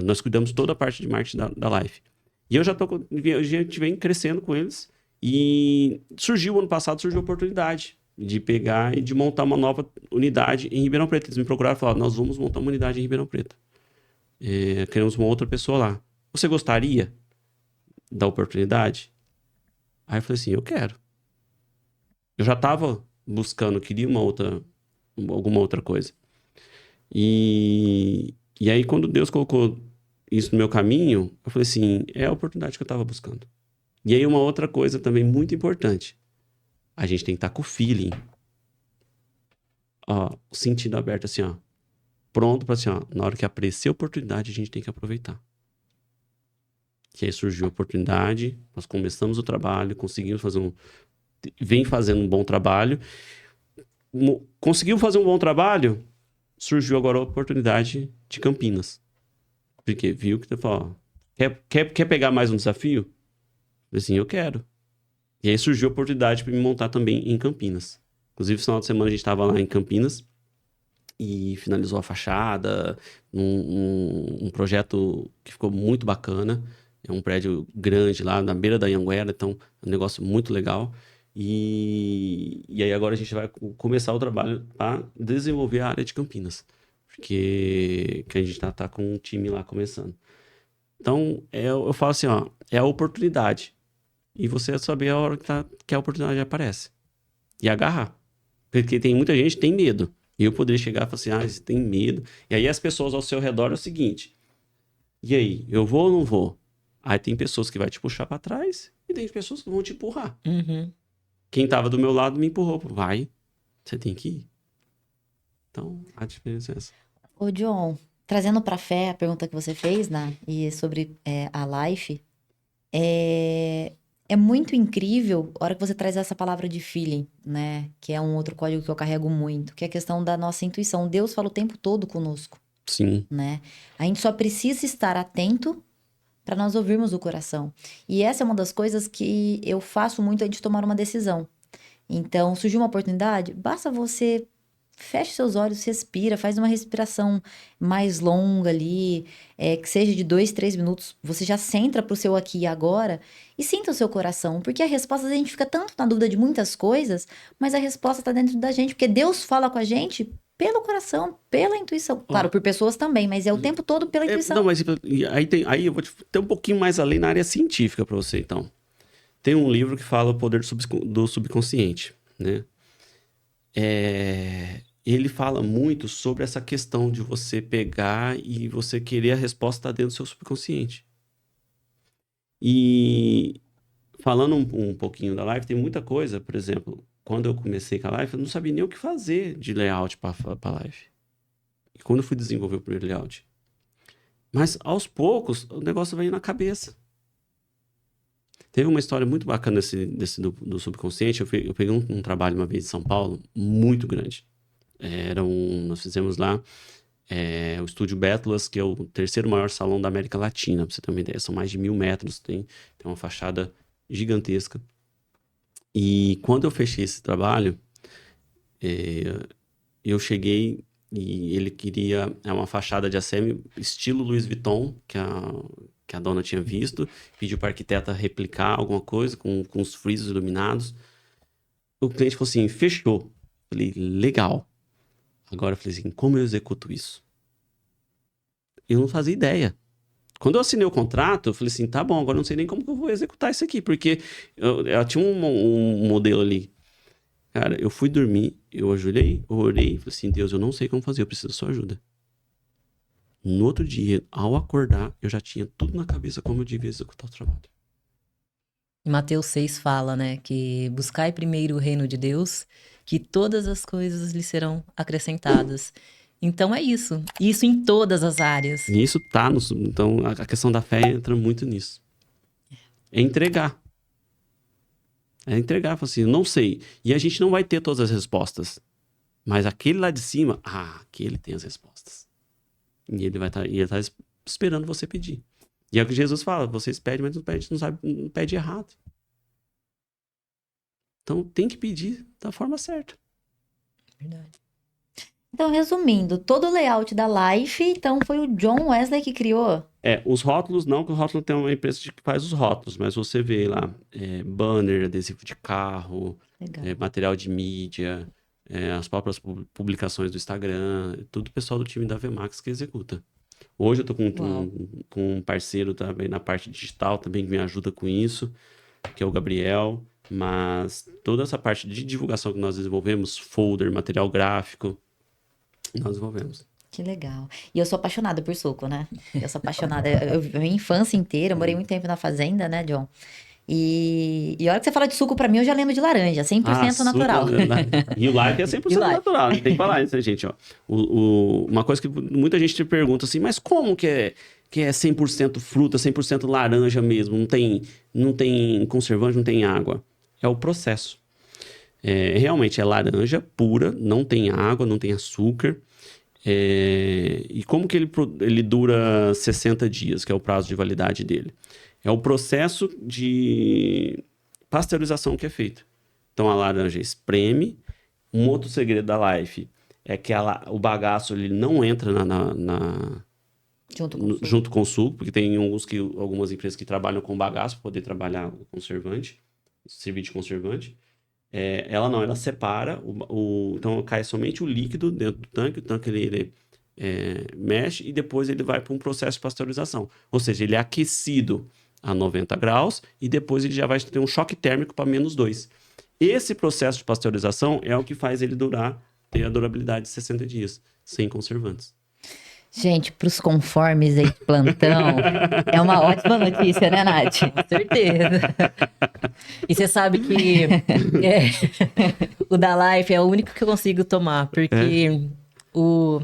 nós cuidamos toda a parte de marketing da Life. E a gente vem crescendo com eles. E ano passado surgiu a oportunidade de pegar e de montar uma nova unidade em Ribeirão Preto. Eles me procuraram e falaram, nós vamos montar uma unidade em Ribeirão Preto. Queremos uma outra pessoa lá. Você gostaria da oportunidade? Aí eu falei assim, eu quero. Eu já estava buscando, queria alguma outra coisa. E aí quando Deus colocou isso no meu caminho, eu falei assim, é a oportunidade que eu estava buscando. E aí uma outra coisa também muito importante. A gente tem que estar com o feeling. Ó, o sentido aberto assim, ó. Pronto para assim, ó. Na hora que aparecer a oportunidade, a gente tem que aproveitar. Que aí surgiu a oportunidade, nós começamos o trabalho, conseguimos fazer vem fazendo um bom trabalho. Conseguiu fazer um bom trabalho, surgiu agora a oportunidade de Campinas. Porque viu que você falou, quer pegar mais um desafio? Eu falei assim, eu quero. E aí surgiu a oportunidade para me montar também em Campinas. Inclusive, no final de semana a gente estava lá em Campinas e finalizou a fachada, um projeto que ficou muito bacana. É um prédio grande lá na beira da Anhanguera, então é um negócio muito legal. E aí agora a gente vai começar o trabalho para desenvolver a área de Campinas. Porque que a gente tá com um time lá começando. Então, eu falo assim, ó, é a oportunidade. E você saber a hora que a oportunidade aparece. E agarrar. Porque tem muita gente que tem medo. E eu poderia chegar e falar assim, você tem medo. E aí as pessoas ao seu redor é o seguinte. E aí, eu vou ou não vou? Aí tem pessoas que vai te puxar para trás e tem pessoas que vão te empurrar. Uhum. Quem tava do meu lado me empurrou. Vai, você tem que ir. Então, a diferença é essa. Ô, John, trazendo pra fé a pergunta que você fez, né? E sobre a life, é muito incrível a hora que você traz essa palavra de feeling, né? Que é um outro código que eu carrego muito, que é a questão da nossa intuição. Deus fala o tempo todo conosco, Sim. né? A gente só precisa estar atento para nós ouvirmos o coração. E essa é uma das coisas que eu faço muito antes de tomar uma decisão. Então, surgiu uma oportunidade, basta você feche seus olhos, respira, faz uma respiração mais longa ali, que seja de 2, 3 minutos. Você já centra pro seu aqui e agora e sinta o seu coração, porque a resposta a gente fica tanto na dúvida de muitas coisas, mas a resposta tá dentro da gente, porque Deus fala com a gente pelo coração, pela intuição. Claro, por pessoas também, mas é o tempo todo pela intuição. Não, mas aí eu vou ter um pouquinho mais além na área científica para você, então. Tem um livro que fala o poder do subconsciente, né? Ele fala muito sobre essa questão de você pegar e você querer a resposta dentro do seu subconsciente. E falando um pouquinho da live, tem muita coisa, por exemplo, quando eu comecei com a live, eu não sabia nem o que fazer de layout para a live. E quando eu fui desenvolver o primeiro layout. Mas aos poucos, o negócio veio na cabeça. Teve uma história muito bacana do subconsciente. Eu peguei um trabalho uma vez em São Paulo, muito grande. Nós fizemos lá o Estúdio Bétulas, que é o terceiro maior salão da América Latina, pra você ter uma ideia. São mais de 1.000 metros, tem uma fachada gigantesca. E quando eu fechei esse trabalho, eu cheguei e ele queria uma fachada de ACM estilo Louis Vuitton, que a dona tinha visto, pediu para a arquiteta replicar alguma coisa com os frisos iluminados. O cliente falou assim, fechou. Falei, legal. Agora eu falei assim, como eu executo isso? Eu não fazia ideia. Quando eu assinei o contrato, eu falei assim, tá bom, agora eu não sei nem como que eu vou executar isso aqui, porque eu tinha um modelo ali. Cara, eu fui dormir, eu ajoelhei, eu orei, falei assim, Deus, eu não sei como fazer, eu preciso da sua ajuda. No outro dia, ao acordar, eu já tinha tudo na cabeça como eu devia executar o trabalho. Em Mateus 6 fala, né, que buscai primeiro o reino de Deus, que todas as coisas lhe serão acrescentadas. Então é isso. Isso em todas as áreas. E isso tá então a questão da fé entra muito nisso. É entregar. Falar assim, não sei. E a gente não vai ter todas as respostas. Mas aquele lá de cima, aquele tem as respostas. E ele vai estar esperando você pedir. E é o que Jesus fala, vocês pedem, mas não pede errado. Então tem que pedir da forma certa. Verdade. Então, resumindo, todo o layout da Life, então, foi o John Wesley que criou? Os rótulos não, porque o rótulo tem uma empresa que faz os rótulos, mas você vê lá, banner, adesivo de carro, material de mídia, as próprias publicações do Instagram, tudo o pessoal do time da Vemax que executa. Hoje eu tô com um parceiro também na parte digital também que me ajuda com isso, que é o Gabriel, mas toda essa parte de divulgação que nós desenvolvemos, folder, material gráfico, nós desenvolvemos. Que legal. E eu sou apaixonada por suco, né? Eu sou apaixonada. A minha infância inteira, eu morei muito tempo na fazenda, né, John? E a hora que você fala de suco, pra mim, eu já lembro de laranja, 100% Suco, natural. E o Life é 100% E o Life. natural, não tem que falar isso, né, gente? Ó, uma coisa que muita gente te pergunta assim, mas como que é 100% fruta, 100% laranja mesmo? Não tem conservante, não tem água. É o processo. Realmente é laranja pura, não tem água, não tem açúcar. E como que ele dura 60 dias, que é o prazo de validade dele? É o processo de pasteurização que é feito. Então a laranja espreme. Um outro segredo da Life é que o bagaço ele não entra junto com o suco, porque tem algumas empresas que trabalham com bagaço para poder trabalhar o conservante, servir de conservante. Ela separa, então cai somente o líquido dentro do tanque, o tanque ele mexe e depois ele vai para um processo de pasteurização. Ou seja, ele é aquecido a 90 graus e depois ele já vai ter um choque térmico para -2. Esse processo de pasteurização é o que faz ele ter a durabilidade de 60 dias, sem conservantes. Gente, pros conformes aí de plantão, é uma ótima notícia, né, Nath? Com certeza. E você sabe que o da Life é o único que eu consigo tomar, porque o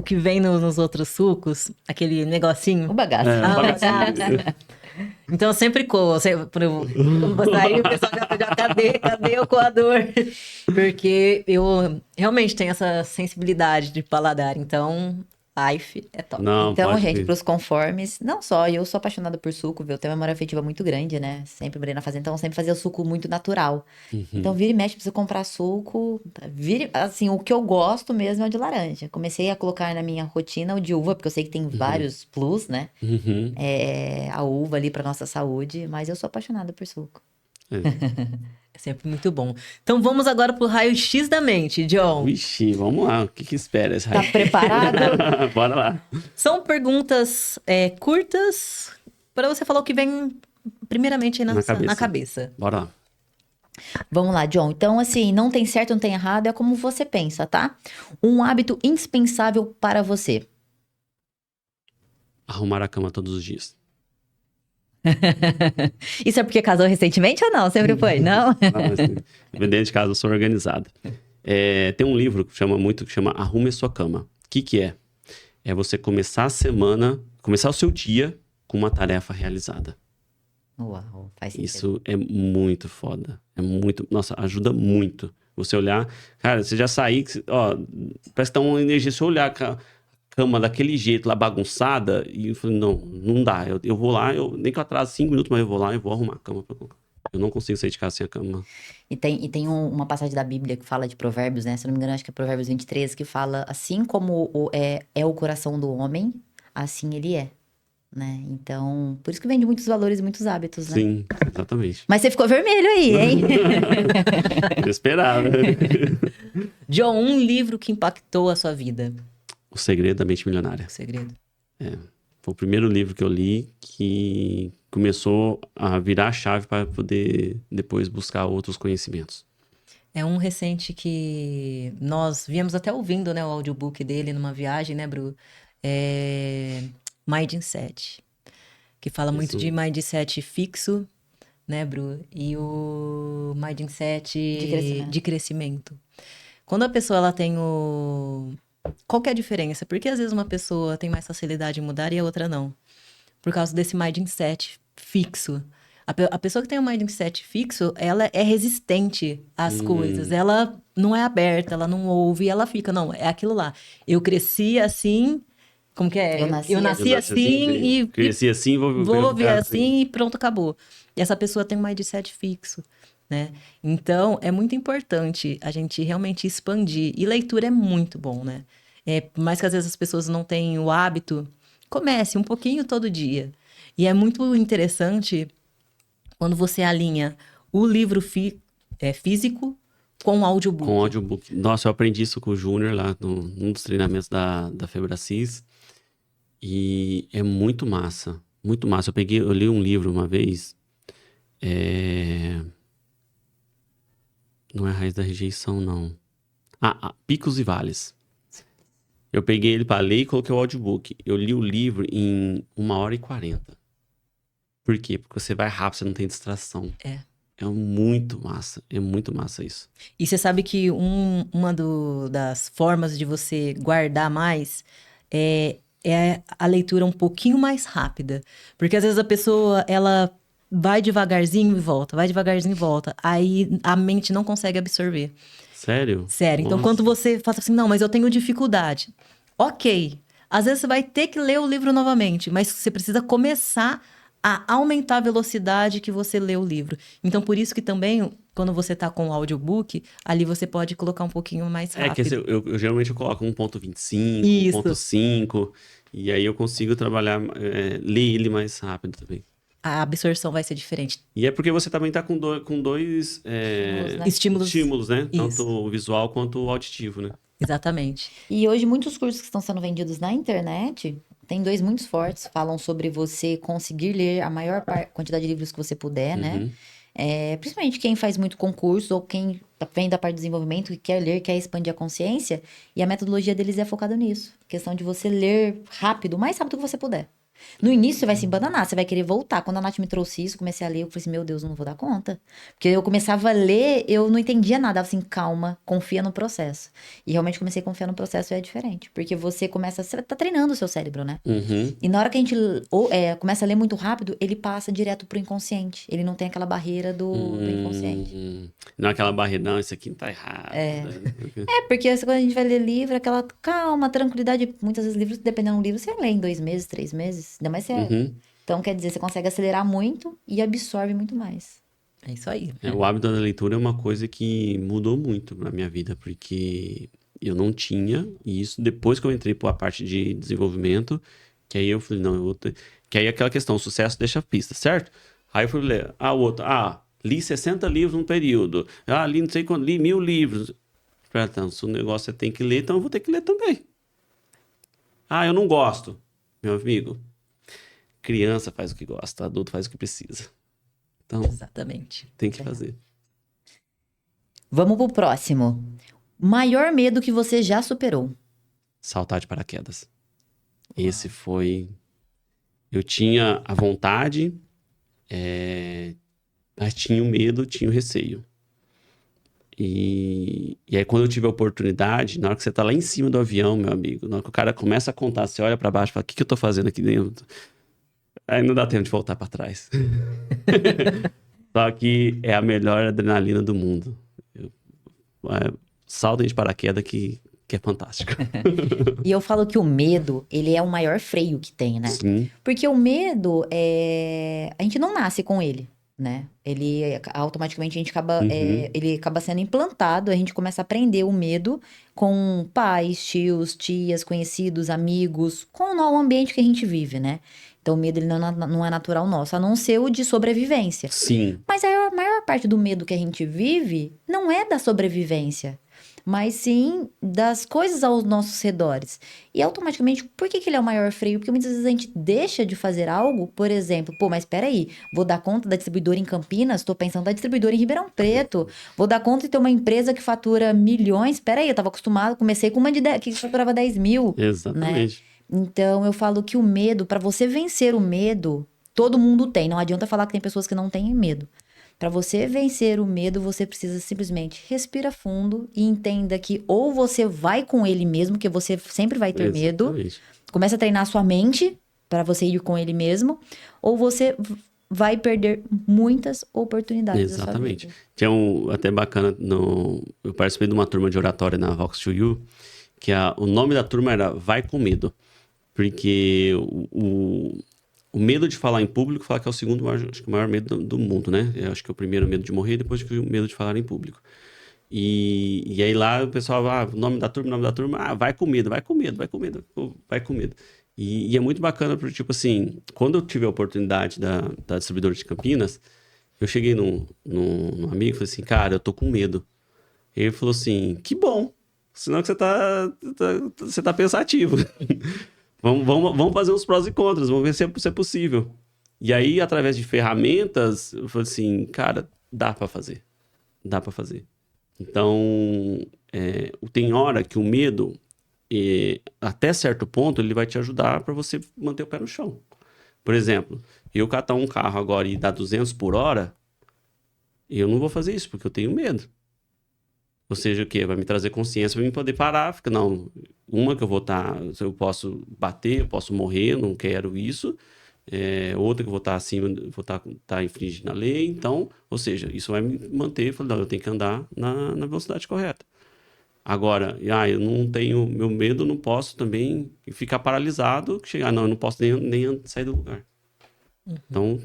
que vem nos outros sucos, aquele negocinho... O bagaço. bagaço. Então eu sempre corro, quando vou sair, o pessoal já cadê o coador? Porque eu realmente tenho essa sensibilidade de paladar, então... Life é top. Não, então, gente, pros conformes, não só, eu sou apaixonada por suco, viu? Eu tenho uma memória afetiva muito grande, né? Sempre morei na fazenda, então sempre fazia o suco muito natural. Então, vira e mexe, preciso comprar suco. Assim, o que eu gosto mesmo é o de laranja. Comecei a colocar na minha rotina o de uva, porque eu sei que tem vários plus, né? A uva ali pra nossa saúde, mas eu sou apaixonada por suco. É sempre muito bom. Então vamos agora pro raio-x da mente, John. Vixe, vamos lá. O que espera esse Tá preparado? Bora lá. São perguntas curtas para você falar o que vem primeiramente aí na cabeça. Bora lá. Vamos lá, John. Então, assim, não tem certo, não tem errado, é como você pensa, tá? Um hábito indispensável para você. Arrumar a cama todos os dias. Isso é porque casou recentemente ou não? Sempre foi, não? Dentro de casa eu sou organizado. Tem um livro que chama Arrume a Sua Cama. O que é? É você começar o seu dia com uma tarefa realizada. Uau, faz sentido. Isso é muito foda. Nossa, ajuda muito. Você olhar, cara, você já sair, ó, parece que tá uma energia. Se eu olhar a cama daquele jeito lá bagunçada, e eu falei, não dá. Eu vou lá, nem que eu atrase 5 minutos, mas eu vou lá e vou arrumar a cama pra colocar. Eu não consigo sair de casa sem a cama. E tem uma passagem da Bíblia que fala de Provérbios, né? Se eu não me engano, acho que é Provérbios 23, que fala, assim como é o coração do homem, assim ele é, né? Então, por isso que vem de muitos valores e muitos hábitos, né? Sim, exatamente. Mas você ficou vermelho aí, hein? Eu esperava. John, um livro que impactou a sua vida. O Segredo da Mente Milionária. O Segredo. Foi o primeiro livro que eu li que começou a virar a chave para poder depois buscar outros conhecimentos. É um recente que nós viemos até ouvindo, né, o audiobook dele numa viagem, né, Bru? Mindset, que fala muito de mindset fixo, né, Bru? E o mindset de crescimento. Quando a pessoa ela tem Qual que é a diferença? Porque às vezes uma pessoa tem mais facilidade em mudar e a outra não. Por causa desse mindset fixo. A pessoa que tem um mindset fixo, ela é resistente às coisas. Ela não é aberta, ela não ouve, ela fica, não, é aquilo lá. Eu cresci assim, como que é? Eu nasci assim e... Cresci assim, vou ver assim e pronto, acabou. E essa pessoa tem um mindset fixo, né? Então, é muito importante a gente realmente expandir. E leitura é muito bom, né? Por mais que às vezes as pessoas não tenham o hábito, comece um pouquinho todo dia. E é muito interessante quando você alinha o livro físico com o audiobook. Com o audiobook. Nossa, eu aprendi isso com o Júnior lá num dos treinamentos da Febracis. E é muito massa. Muito massa. Eu li um livro uma vez. Não é Raiz da Rejeição, não. Picos e Vales. Eu peguei ele para ler e coloquei o audiobook. Eu li o livro em 1h40. Por quê? Porque você vai rápido, você não tem distração. É muito massa isso. E você sabe que uma das formas de você guardar mais é a leitura um pouquinho mais rápida. Porque às vezes a pessoa, ela vai devagarzinho e volta, vai devagarzinho e volta. Aí a mente não consegue absorver. Sério? Sério. Então, Nossa. quando você fala assim, não, mas eu tenho dificuldade. Ok. Às vezes você vai ter que ler o livro novamente, mas você precisa começar a aumentar a velocidade que você lê o livro. Então, por isso que também, quando você tá com o audiobook, ali você pode colocar um pouquinho mais É que rápido. eu geralmente eu coloco 1.25, Isso. 1.5, e aí eu consigo trabalhar, ler ele mais rápido também. A absorção vai ser diferente. E é porque você também tá com dois estímulos, né? Isso. Tanto o visual quanto o auditivo, né? Exatamente. E hoje muitos cursos que estão sendo vendidos na internet, tem dois muito fortes, falam sobre você conseguir ler a maior quantidade de livros que você puder, né? Principalmente quem faz muito concurso ou quem vem da parte de desenvolvimento e quer ler, quer expandir a consciência. E a metodologia deles é focada nisso. Questão de você ler rápido, o mais rápido que você puder. No início você vai se embananar, você vai querer voltar. Quando a Nath me trouxe isso, comecei a ler, eu falei assim, meu Deus, eu não vou dar conta. Porque eu começava a ler, eu não entendia nada. Eu assim, calma, confia no processo. E realmente comecei a confiar no processo e é diferente. Porque você tá treinando o seu cérebro, né? E na hora que a gente começa a ler muito rápido, ele passa direto pro inconsciente. Ele não tem aquela barreira do inconsciente. Não é aquela barreira, não, isso aqui não tá errado. Porque quando a gente vai ler livro, aquela calma, tranquilidade. Muitas vezes livros, dependendo do livro, você lê em 2 meses, 3 meses. Ainda mais se é. Então, quer dizer, você consegue acelerar muito e absorve muito mais. É isso aí. O hábito da leitura é uma coisa que mudou muito na minha vida, porque eu não tinha, e isso depois que eu entrei para a parte de desenvolvimento, que aí eu falei, não, eu vou ter... Que aí é aquela questão, o sucesso deixa a pista, certo? Aí eu fui ler, o outro, li 60 livros num período, li não sei quanto, li 1000 livros. Então, se o negócio você tem que ler, então eu vou ter que ler também. Eu não gosto. Meu amigo, criança faz o que gosta, adulto faz o que precisa. Então, Exatamente. tem que fazer. Vamos pro próximo. Maior medo que você já superou? Saltar de paraquedas. Esse foi... Eu tinha a vontade, mas tinha o medo, tinha o receio. E aí, quando eu tive a oportunidade, na hora que você tá lá em cima do avião, meu amigo, na hora que o cara começa a contar, você olha pra baixo e fala, o que eu tô fazendo aqui dentro? Aí não dá tempo de voltar pra trás. Só que é a melhor adrenalina do mundo. Saltem de paraquedas que é fantástico. E eu falo que o medo, ele é o maior freio que tem, né? Sim. Porque o medo, a gente não nasce com ele, né? Ele, automaticamente, a gente acaba, ele acaba sendo implantado, a gente começa a aprender o medo com pais, tios, tias, conhecidos, amigos, com o ambiente que a gente vive, né? Então, o medo, ele não é natural nosso, a não ser o de sobrevivência. Sim. Mas a maior parte do medo que a gente vive não é da sobrevivência, mas sim das coisas aos nossos redores. E automaticamente, por que ele é o maior freio? Porque muitas vezes a gente deixa de fazer algo, por exemplo, mas espera aí, vou dar conta da distribuidora em Campinas, estou pensando da distribuidora em Ribeirão Preto, vou dar conta de ter uma empresa que fatura milhões, espera aí, eu estava acostumado, comecei com uma que faturava 10 mil. Exatamente. Né? Então, eu falo que o medo, para você vencer o medo, todo mundo tem, não adianta falar que tem pessoas que não têm medo. Para você vencer o medo, você precisa simplesmente respira fundo e entenda que ou você vai com ele mesmo, que você sempre vai ter medo. Começa a treinar a sua mente para você ir com ele mesmo, ou você vai perder muitas oportunidades. Exatamente. Tinha até bacana, eu participei de uma turma de oratória na Vox to You, que o nome da turma era Vai com Medo. Porque o medo de falar em público, falar que é o segundo maior, acho que o maior medo do mundo, né? Eu acho que é o primeiro medo de morrer, depois o medo de falar em público. E aí lá o pessoal, o nome da turma, vai com medo, vai com medo, vai com medo, vai com medo. E é muito bacana, porque, tipo assim, quando eu tive a oportunidade da distribuidora de Campinas, eu cheguei num amigo e falei assim, cara, eu tô com medo. Ele falou assim, que bom, senão que você tá pensativo. Vamos fazer uns prós e contras, vamos ver se é possível. E aí, através de ferramentas, eu falei assim, cara, dá pra fazer. Dá pra fazer. Então, tem hora que o medo, até certo ponto, ele vai te ajudar para você manter o pé no chão. Por exemplo, Eu catar um carro agora e dar 200 por hora, eu não vou fazer isso, porque eu tenho medo. Ou seja, o quê? Vai me trazer consciência para mim poder parar. Fica, não, uma que eu vou estar... eu posso bater, eu posso morrer, não quero isso. Outra que eu vou estar acima, vou estar infringindo a lei. Então, ou seja, isso vai me manter... Não, eu tenho que andar na velocidade correta. Agora, eu não tenho... Meu medo, não posso também ficar paralisado. Não, eu não posso nem sair do lugar. Então,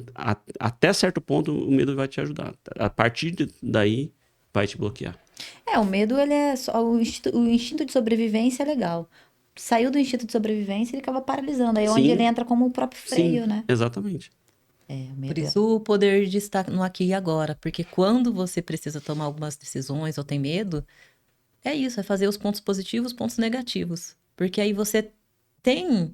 até certo ponto, o medo vai te ajudar. A partir daí, vai te bloquear. O medo, ele é só o instinto de sobrevivência é legal. Saiu do instinto de sobrevivência, ele acaba paralisando. Aí é onde ele entra como o próprio freio, sim, né? Exatamente. O medo Por isso o poder de estar no aqui e agora. Porque quando você precisa tomar algumas decisões ou tem medo, é isso, é fazer os pontos positivos, pontos negativos. Porque aí você tem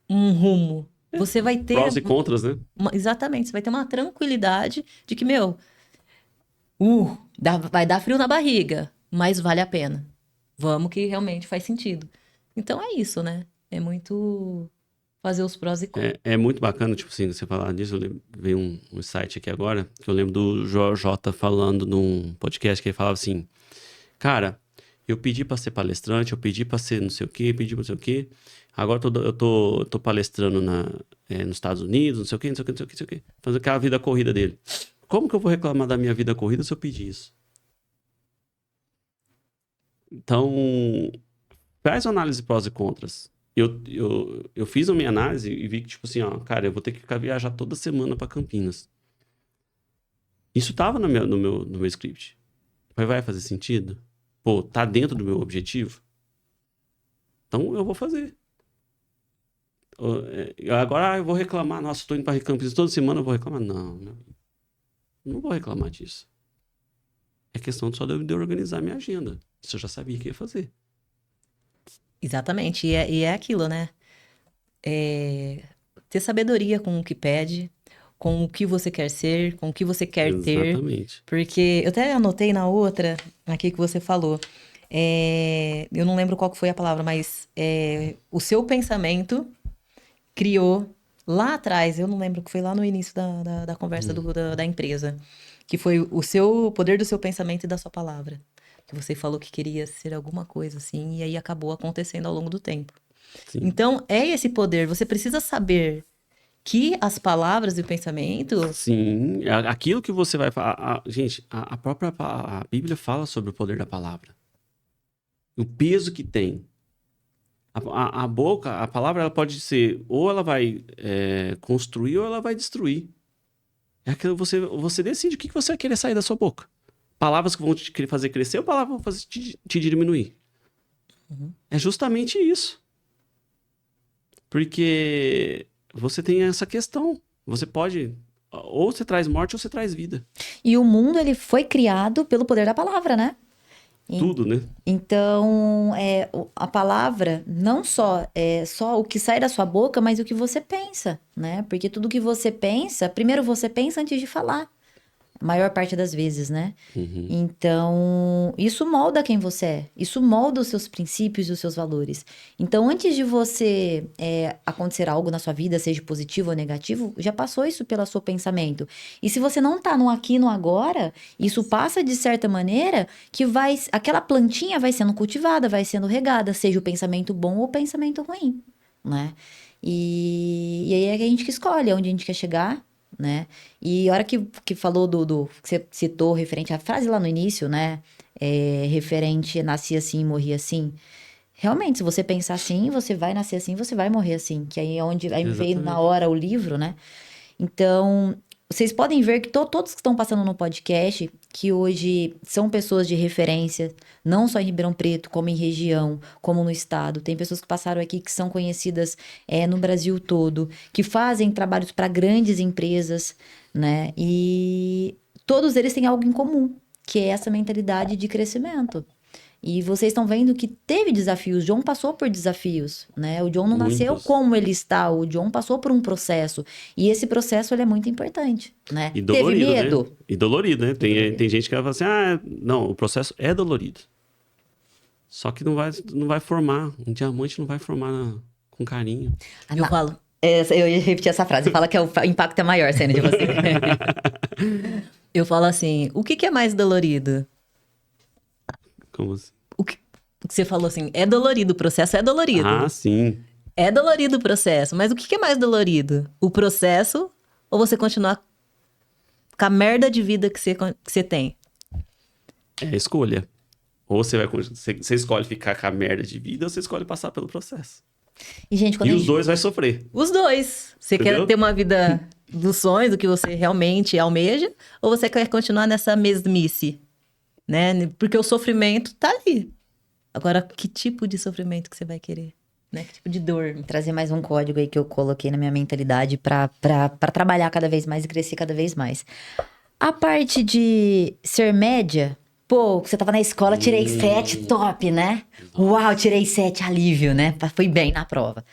um rumo. Você vai ter... Prós e contras, né? Exatamente, você vai ter uma tranquilidade de que, vai dar frio na barriga, mas vale a pena. Vamos que realmente faz sentido. Então é isso, né? É muito fazer os prós e contras. É muito bacana, tipo assim, você falar disso, veio um site aqui agora, que eu lembro do Jota falando num podcast que ele falava assim, cara, eu pedi pra ser palestrante, eu pedi pra ser não sei o quê, pedi pra não sei o quê, agora eu tô palestrando nos Estados Unidos, não sei o quê, não sei o quê, não sei o quê, não sei o quê, fazendo aquela vida corrida dele. Como que eu vou reclamar da minha vida corrida se eu pedir isso? Então, faz uma análise de prós e contras. Eu fiz a minha análise e vi que, tipo assim, cara, eu vou ter que ficar viajar toda semana para Campinas. Isso tava no meu script. Mas vai fazer sentido? Pô, tá dentro do meu objetivo? Então eu vou fazer. Agora eu vou reclamar, nossa, estou indo para Campinas toda semana, eu vou reclamar. Não vou reclamar disso. É questão só de eu organizar minha agenda. Isso eu já sabia que ia fazer. Exatamente, e é aquilo, né? Ter sabedoria com o que pede, com o que você quer ser, com o que você quer ter. Exatamente. Porque eu até anotei na outra, aqui que você falou. Eu não lembro qual que foi a palavra, mas o seu pensamento criou lá atrás, eu não lembro, que foi lá no início da conversa da empresa, que foi o poder do seu pensamento e da sua palavra. Que você falou que queria ser alguma coisa assim, e aí acabou acontecendo ao longo do tempo. Sim. Então, é esse poder. Você precisa saber que as palavras e o pensamento... Sim, aquilo que você vai falar... Gente, a própria a Bíblia fala sobre o poder da palavra. O peso que tem. A boca, a palavra, ela pode ser... Ou ela vai construir ou ela vai destruir. É aquilo você decide o que você vai querer sair da sua boca. Palavras que vão te fazer crescer ou palavras que vão fazer te diminuir. É justamente isso. Porque você tem essa questão. Você pode... Ou você traz morte ou você traz vida. E o mundo, ele foi criado pelo poder da palavra, né? Tudo, né? Então, a palavra não só é só o que sai da sua boca, mas o que você pensa, né? Porque tudo que você pensa, primeiro você pensa antes de falar. A maior parte das vezes, né? Uhum. Então, isso molda quem você é. Isso molda os seus princípios e os seus valores. Então, antes de você acontecer algo na sua vida, seja positivo ou negativo, já passou isso pelo seu pensamento. E se você não tá no aqui e no agora, isso passa de certa maneira que aquela plantinha vai sendo cultivada, vai sendo regada, seja o pensamento bom ou o pensamento ruim, né? E aí é que a gente que escolhe onde a gente quer chegar, né? E a hora que falou que você citou referente à frase lá no início, né? Referente nasci assim, morri assim. Realmente, se você pensar assim, você vai nascer assim, você vai morrer assim. Que aí é onde aí veio na hora o livro, né? Então, vocês podem ver que todos que estão passando no podcast, que hoje são pessoas de referência, não só em Ribeirão Preto, como em região, como no estado. Tem pessoas que passaram aqui que são conhecidas no Brasil todo, que fazem trabalhos para grandes empresas, né? E todos eles têm algo em comum, que é essa mentalidade de crescimento. E vocês estão vendo que teve desafios. O John passou por desafios, né? O John não nasceu como ele está. O John passou por um processo. E esse processo, ele é muito importante, né? E dolorido, teve medo? Né? E dolorido, né? Tem gente que vai falar assim, não, o processo é dolorido. Só que não vai formar. Um diamante não vai formar com carinho. Eu falo, Eu ia repetir essa frase. Fala que o impacto é maior saindo de você. Eu falo assim, o que é mais dolorido? Como assim? O que você falou assim, é dolorido, o processo é dolorido. Ah, sim. É dolorido o processo, mas o que é mais dolorido? O processo ou você continuar com a merda de vida que você tem? É a escolha. Ou você escolhe ficar com a merda de vida, ou você escolhe passar pelo processo. E, gente, quando E a os gente... dois vai sofrer. Os dois. Você Entendeu? quer ter uma vida dos sonhos, do que você realmente almeja, ou você quer continuar nessa mesmice, né? Porque o sofrimento tá ali. Agora, que tipo de sofrimento que você vai querer? Né? Que tipo de dor? Trazer mais um código aí que eu coloquei na minha mentalidade pra trabalhar cada vez mais e crescer cada vez mais. A parte de ser média, pô, você tava na escola, tirei 7, top, né? Uau, tirei 7, alívio, né? Foi bem na prova.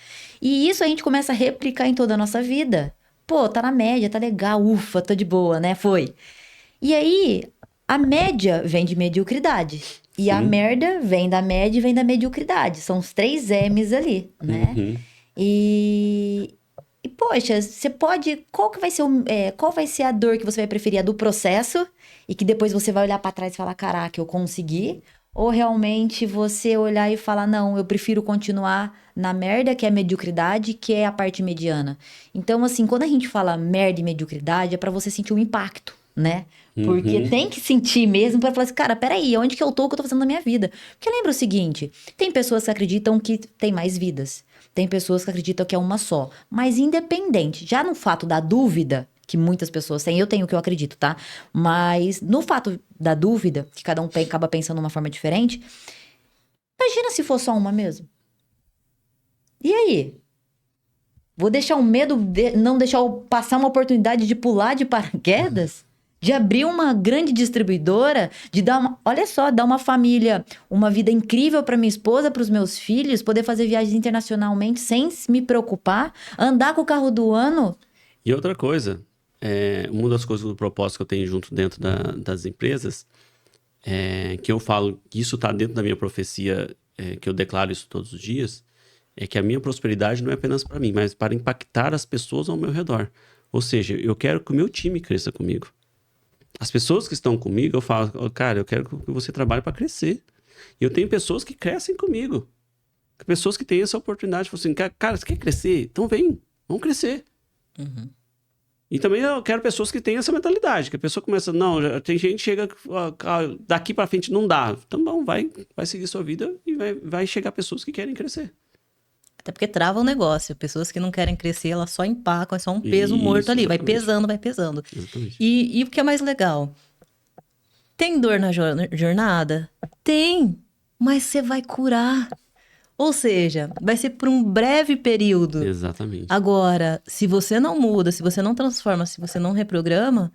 E isso a gente começa a replicar em toda a nossa vida. Pô, tá na média, tá legal, ufa, tô de boa, né? Foi. E aí, a média vem de mediocridade. E a Sim. merda vem da média e vem da mediocridade. São os 3 M's ali, né? Uhum. E poxa, você pode. Qual vai ser a dor que você vai preferir? A do processo e que depois você vai olhar pra trás e falar: caraca, eu consegui? Ou realmente você olhar e falar: não, eu prefiro continuar na merda, que é a mediocridade, que é a parte mediana. Então, assim, quando a gente fala merda e mediocridade, é pra você sentir o impacto, né? Porque Uhum. tem que sentir mesmo pra falar assim, cara, peraí, onde que eu tô, o que eu tô fazendo na minha vida? Porque lembra o seguinte, tem pessoas que acreditam que tem mais vidas. Tem pessoas que acreditam que é uma só. Mas independente, já no fato da dúvida, que muitas pessoas têm, eu tenho o que eu acredito, tá? Mas no fato da dúvida, que cada um acaba pensando de uma forma diferente, imagina se for só uma mesmo. E aí? Vou deixar o medo, não deixar passar uma oportunidade de pular de paraquedas? De abrir uma grande distribuidora, de dar olha só, dar uma família, uma vida incrível para minha esposa, para os meus filhos, poder fazer viagens internacionalmente sem me preocupar, andar com o carro do ano. E outra coisa, uma das coisas do propósito que eu tenho junto dentro das empresas, que eu falo que isso está dentro da minha profecia, que eu declaro isso todos os dias, é que a minha prosperidade não é apenas para mim, mas para impactar as pessoas ao meu redor. Ou seja, eu quero que o meu time cresça comigo. As pessoas que estão comigo, eu falo, cara, eu quero que você trabalhe para crescer. E eu tenho pessoas que crescem comigo. Pessoas que têm essa oportunidade. Falam assim, cara, você quer crescer? Então vem, vamos crescer. Uhum. E também eu quero pessoas que tenham essa mentalidade. Que a pessoa começa, não, tem gente que chega, daqui para frente não dá. Então, bom, vai seguir sua vida e vai chegar pessoas que querem crescer. Até porque trava o negócio. Pessoas que não querem crescer, elas só empacam, é só um peso morto ali. Vai Exatamente. pesando, vai pesando. Exatamente. E o que é mais legal? Tem dor na jornada? Tem, mas você vai curar. Ou seja, vai ser por um breve período. Exatamente. Agora, se você não muda, se você não transforma, se você não reprograma,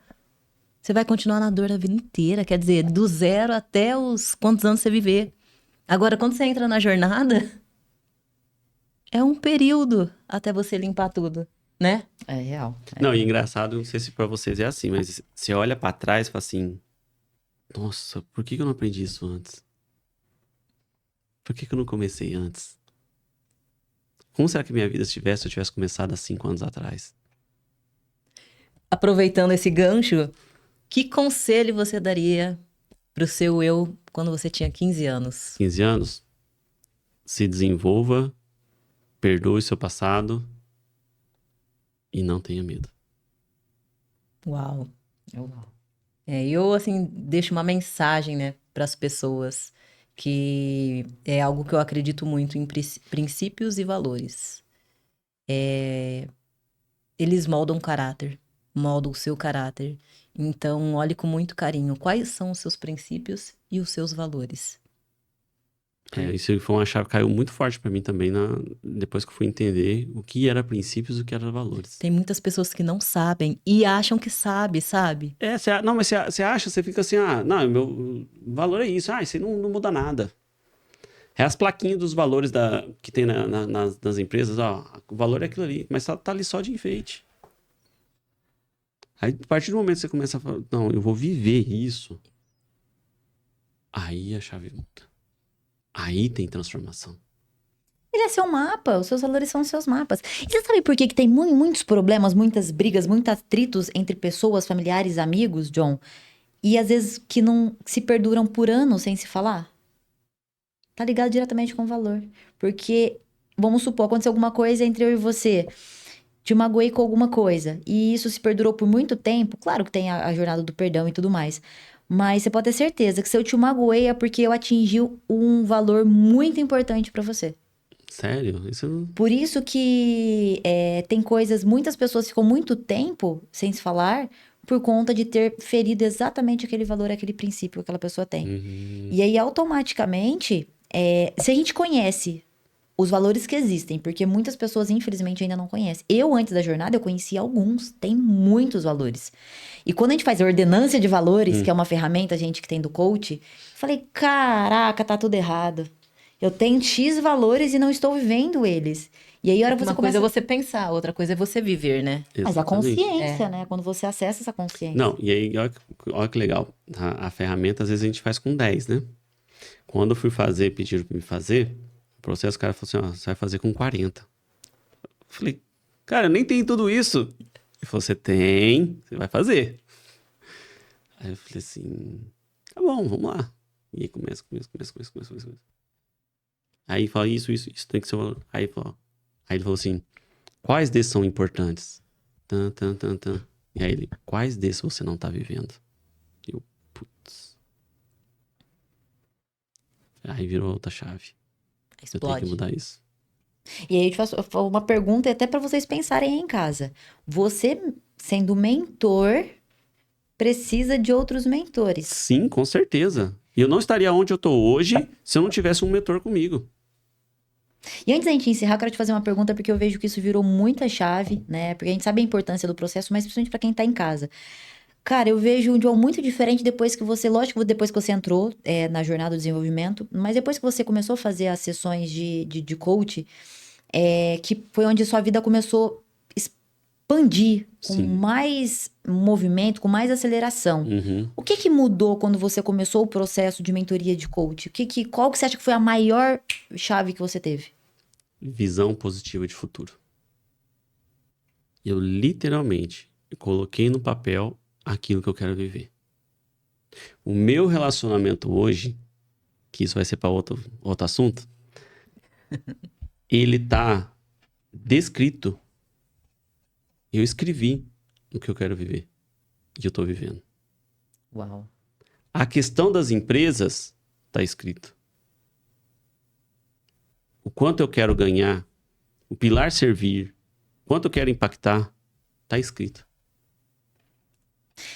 você vai continuar na dor a vida inteira. Quer dizer, do 0 até os quantos anos você viver. Agora, quando você entra na jornada, é um período até você limpar tudo, né? É real. Não, e engraçado, não sei se pra vocês é assim, mas você olha pra trás e fala assim, nossa, por que eu não aprendi isso antes? Por que eu não comecei antes? Como será que minha vida estivesse se eu tivesse começado há 5 anos atrás? Aproveitando esse gancho, que conselho você daria pro seu eu quando você tinha 15 anos? 15 anos? Se desenvolva, perdoe seu passado e não tenha medo. Uau. Eu, assim, deixo uma mensagem, né, para as pessoas, que é algo que eu acredito muito em princípios e valores. Eles moldam o caráter, moldam o seu caráter. Então, olhe com muito carinho quais são os seus princípios e os seus valores. Isso foi uma chave que caiu muito forte pra mim também, depois que eu fui entender o que era princípios e o que era valores. Tem muitas pessoas que não sabem e acham que sabe? Não, mas você acha, você fica assim, não, meu valor é isso, isso aí não muda nada. É as plaquinhas dos valores que tem nas empresas, o valor é aquilo ali, mas tá ali só de enfeite. Aí, a partir do momento que você começa a falar, não, eu vou viver isso, aí a chave muda. Aí tem transformação. E é seu mapa, os seus valores são os seus mapas. E você sabe por que tem muitos problemas, muitas brigas, muitos atritos entre pessoas, familiares, amigos, John? E às vezes que não se perduram por anos sem se falar? Tá ligado diretamente com o valor. Porque, vamos supor, aconteceu alguma coisa entre eu e você, te magoei com alguma coisa, e isso se perdurou por muito tempo, claro que tem a jornada do perdão e tudo mais, mas você pode ter certeza que se eu te magoei é porque eu atingi um valor muito importante pra você. Sério? Isso não... Por isso que tem coisas, muitas pessoas ficam muito tempo sem se falar por conta de ter ferido exatamente aquele valor, aquele princípio que aquela pessoa tem. E aí, automaticamente, se a gente conhece os valores que existem, porque muitas pessoas, infelizmente, ainda não conhecem. Eu, antes da jornada, eu conhecia alguns, tem muitos valores. E quando a gente faz a ordenância de valores, que é uma ferramenta, gente, que tem do coach, eu falei, caraca, tá tudo errado. Eu tenho X valores e não estou vivendo eles. E aí, a hora você Uma coisa é você pensar, outra coisa é você viver, né? Mas a Exatamente. consciência, né? Quando você acessa essa consciência. Não, e aí, olha que legal. A ferramenta, às vezes, a gente faz com 10, né? Quando eu fui fazer, pediram pra me fazer, o processo, o cara falou assim, ó, você vai fazer com 40. Eu falei, cara, eu nem tenho tudo isso. Ele falou, você tem, você vai fazer. Aí eu falei assim, tá bom, vamos lá. E aí começa. Aí fala, isso tem que ser o valor. Aí ele falou assim, quais desses são importantes? Tan. E aí ele, quais desses você não tá vivendo? E eu, putz. Aí virou outra chave. Eu tenho que Explode. mudar isso. E aí eu te faço uma pergunta até para vocês pensarem aí em casa. Você, sendo mentor, precisa de outros mentores. Sim, com certeza. E eu não estaria onde eu tô hoje se eu não tivesse um mentor comigo. E antes da gente encerrar, eu quero te fazer uma pergunta, porque eu vejo que isso virou muita chave, né? Porque a gente sabe a importância do processo, mas principalmente para quem tá em casa. Cara, eu vejo um John muito diferente depois que você... Lógico, depois que você entrou na jornada do desenvolvimento, mas depois que você começou a fazer as sessões de coach, que foi onde sua vida começou a expandir, com Sim. mais movimento, com mais aceleração. Uhum. O que mudou quando você começou o processo de mentoria de coach? Qual que você acha que foi a maior chave que você teve? Visão positiva de futuro. Eu literalmente coloquei no papel aquilo que eu quero viver. O meu relacionamento hoje, que isso vai ser para outro assunto, ele tá descrito. Eu escrevi o que eu quero viver. E eu tô vivendo. Uau. A questão das empresas tá escrito. O quanto eu quero ganhar, o pilar servir, quanto eu quero impactar, tá escrito.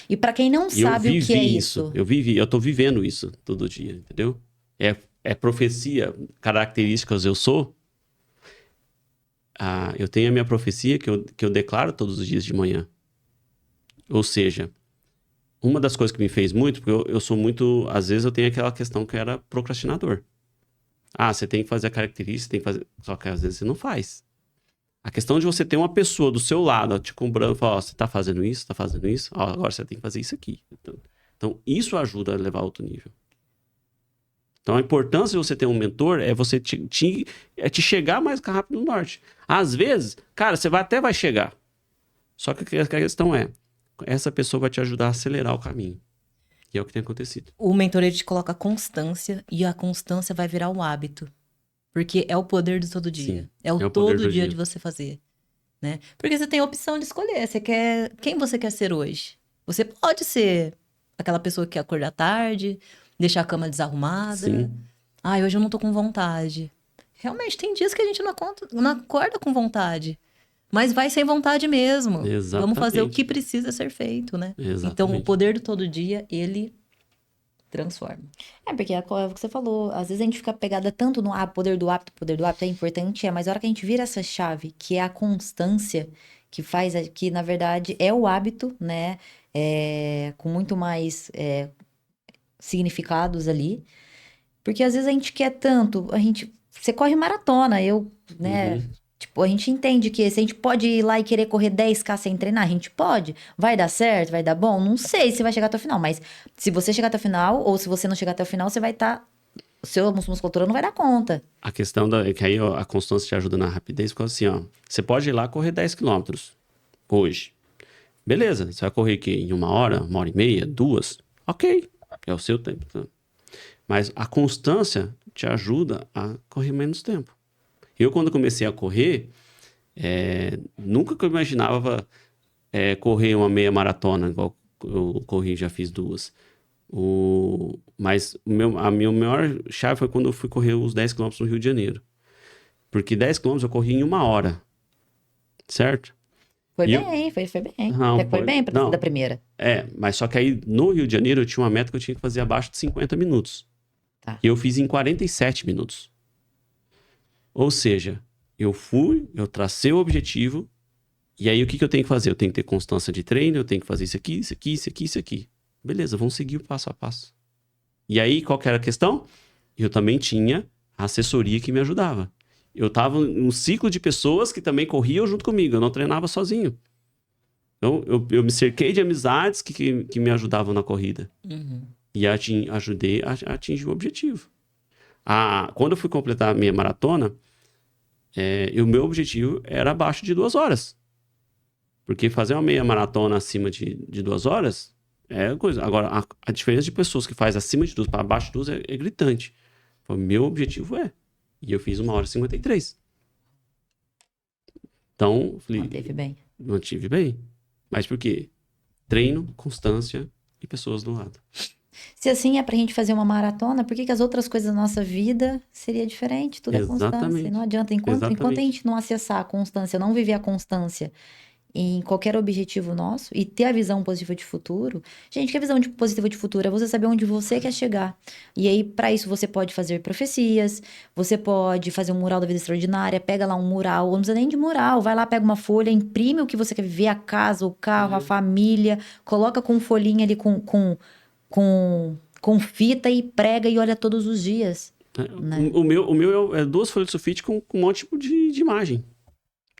E para quem não E eu sabe o que é vivi isso? eu tô vivendo isso todo dia, entendeu? É profecia, características eu sou. Eu tenho a minha profecia que eu declaro todos os dias de manhã. Ou seja, uma das coisas que me fez muito, porque eu sou muito... Às vezes eu tenho aquela questão que eu era procrastinador. Você tem que fazer a característica, tem que fazer... Só que às vezes você não faz. A questão de você ter uma pessoa do seu lado, te cobrando, falar, você tá fazendo isso, agora você tem que fazer isso aqui. Então, isso ajuda a levar a outro nível. Então, a importância de você ter um mentor é você te chegar mais rápido no norte. Às vezes, cara, você até vai chegar. Só que a questão é, essa pessoa vai te ajudar a acelerar o caminho. E é o que tem acontecido. O mentor, ele te coloca constância e a constância vai virar um hábito. Porque é o poder do todo dia. Sim, é o poder todo do dia dia de você fazer. Né? Porque você tem a opção de escolher. Quem você quer ser hoje? Você pode ser aquela pessoa que quer acordar tarde, deixar a cama desarrumada. Sim. Hoje eu não tô com vontade. Realmente, tem dias que a gente não acorda com vontade. Mas vai sem vontade mesmo. Exatamente. Vamos fazer o que precisa ser feito, né? Exatamente. Então, o poder do todo dia, ele transforma. Porque é o que você falou. Às vezes a gente fica pegada tanto no poder do hábito é importante, mas a hora que a gente vira essa chave, que é a constância, que na verdade é o hábito, né? Com muito mais significados ali. Porque às vezes a gente quer tanto, você corre maratona, né? Uhum. Tipo, a gente entende que se a gente pode ir lá e querer correr 10K sem treinar, a gente pode. Vai dar certo? Vai dar bom? Não sei se vai chegar até o final, mas se você chegar até o final, ou se você não chegar até o final, você vai estar sua musculatura não vai dar conta. A questão é que aí ó, a constância te ajuda na rapidez, porque assim, ó, você pode ir lá correr 10 quilômetros hoje. Beleza, você vai correr aqui em 1 hora e meia, 2, ok, é o seu tempo. Tá? Mas a constância te ajuda a correr menos tempo. Eu, quando comecei a correr, nunca que eu imaginava correr uma meia maratona, igual eu corri, já fiz 2. Mas a minha maior chave foi quando eu fui correr os 10 km no Rio de Janeiro. Porque 10 km eu corri em 1 hora. Certo? Foi bem. Não, Até que foi bem pra ser da primeira. Mas só que aí no Rio de Janeiro eu tinha uma meta que eu tinha que fazer abaixo de 50 minutos. Tá. E eu fiz em 47 minutos. Ou seja, eu tracei o objetivo, e aí o que eu tenho que fazer? Eu tenho que ter constância de treino, eu tenho que fazer isso aqui, isso aqui, isso aqui, isso aqui. Beleza, vamos seguir o passo a passo. E aí, qual que era a questão? Eu também tinha a assessoria que me ajudava. Eu estava em um ciclo de pessoas que também corriam junto comigo, eu não treinava sozinho. Então, eu me cerquei de amizades que me ajudavam na corrida. Uhum. E ajudei a atingir o objetivo. Quando eu fui completar a minha maratona, o meu objetivo era abaixo de 2 horas. Porque fazer uma meia maratona acima de 2 horas é coisa. Agora, a diferença de pessoas que faz acima de 2 para abaixo de 2 é gritante. O meu objetivo E eu fiz 1 hora e 53. Então, falei... Mantive bem. Mas por quê? Treino, constância e pessoas do lado. Se assim é pra gente fazer uma maratona, por que as outras coisas da nossa vida seria diferente? Tudo é constância. Não adianta. Enquanto a gente não acessar a constância, não viver a constância em qualquer objetivo nosso e ter a visão positiva de futuro. Gente, que a visão positiva de futuro é você saber onde você quer chegar. E aí, para isso, você pode fazer profecias, você pode fazer um mural da vida extraordinária, pega lá um mural, ou não precisa nem de mural, vai lá, pega uma folha, imprime o que você quer viver, a casa, o carro, a família, coloca com folhinha ali com fita e prega e olha todos os dias. Né? O meu é 2 folhas de sulfite com um monte de imagem.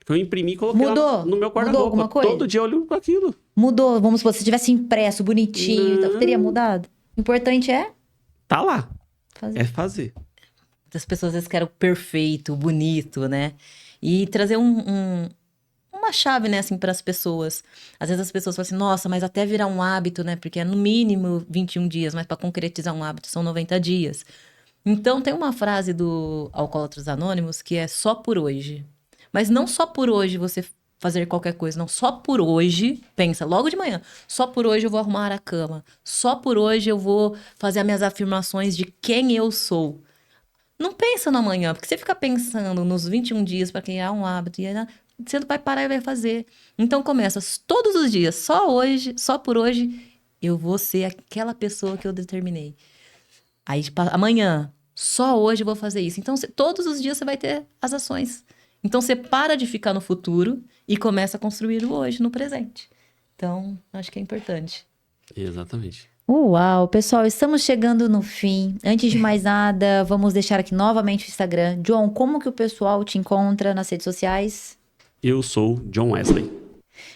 Que eu imprimi e coloquei lá no meu guarda-roupa. Todo dia eu olho para aquilo. Mudou. Vamos supor, se tivesse impresso bonitinho, então, teria mudado? O importante é... Tá lá. É fazer. As pessoas às vezes querem o perfeito, o bonito, né? E trazer uma chave, né, assim, para as pessoas. Às vezes as pessoas falam assim, nossa, mas até virar um hábito, né? Porque é no mínimo 21 dias, mas para concretizar um hábito são 90 dias. Então, tem uma frase do Alcoólatras Anônimos que é só por hoje. Mas não só por hoje você fazer qualquer coisa, não. Só por hoje, pensa, logo de manhã, só por hoje eu vou arrumar a cama. Só por hoje eu vou fazer as minhas afirmações de quem eu sou. Não pensa no amanhã, porque você fica pensando nos 21 dias para criar um hábito, e aí você não vai parar e vai fazer. Então começa todos os dias, só hoje, só por hoje, eu vou ser aquela pessoa que eu determinei. Aí amanhã, só hoje eu vou fazer isso. Então todos os dias você vai ter as ações. Então, você para de ficar no futuro e começa a construir o hoje, no presente. Então, acho que é importante. Exatamente. Uau, pessoal, estamos chegando no fim. Antes de mais nada, vamos deixar aqui novamente o Instagram. John, como que o pessoal te encontra nas redes sociais? Eu sou John Wesley.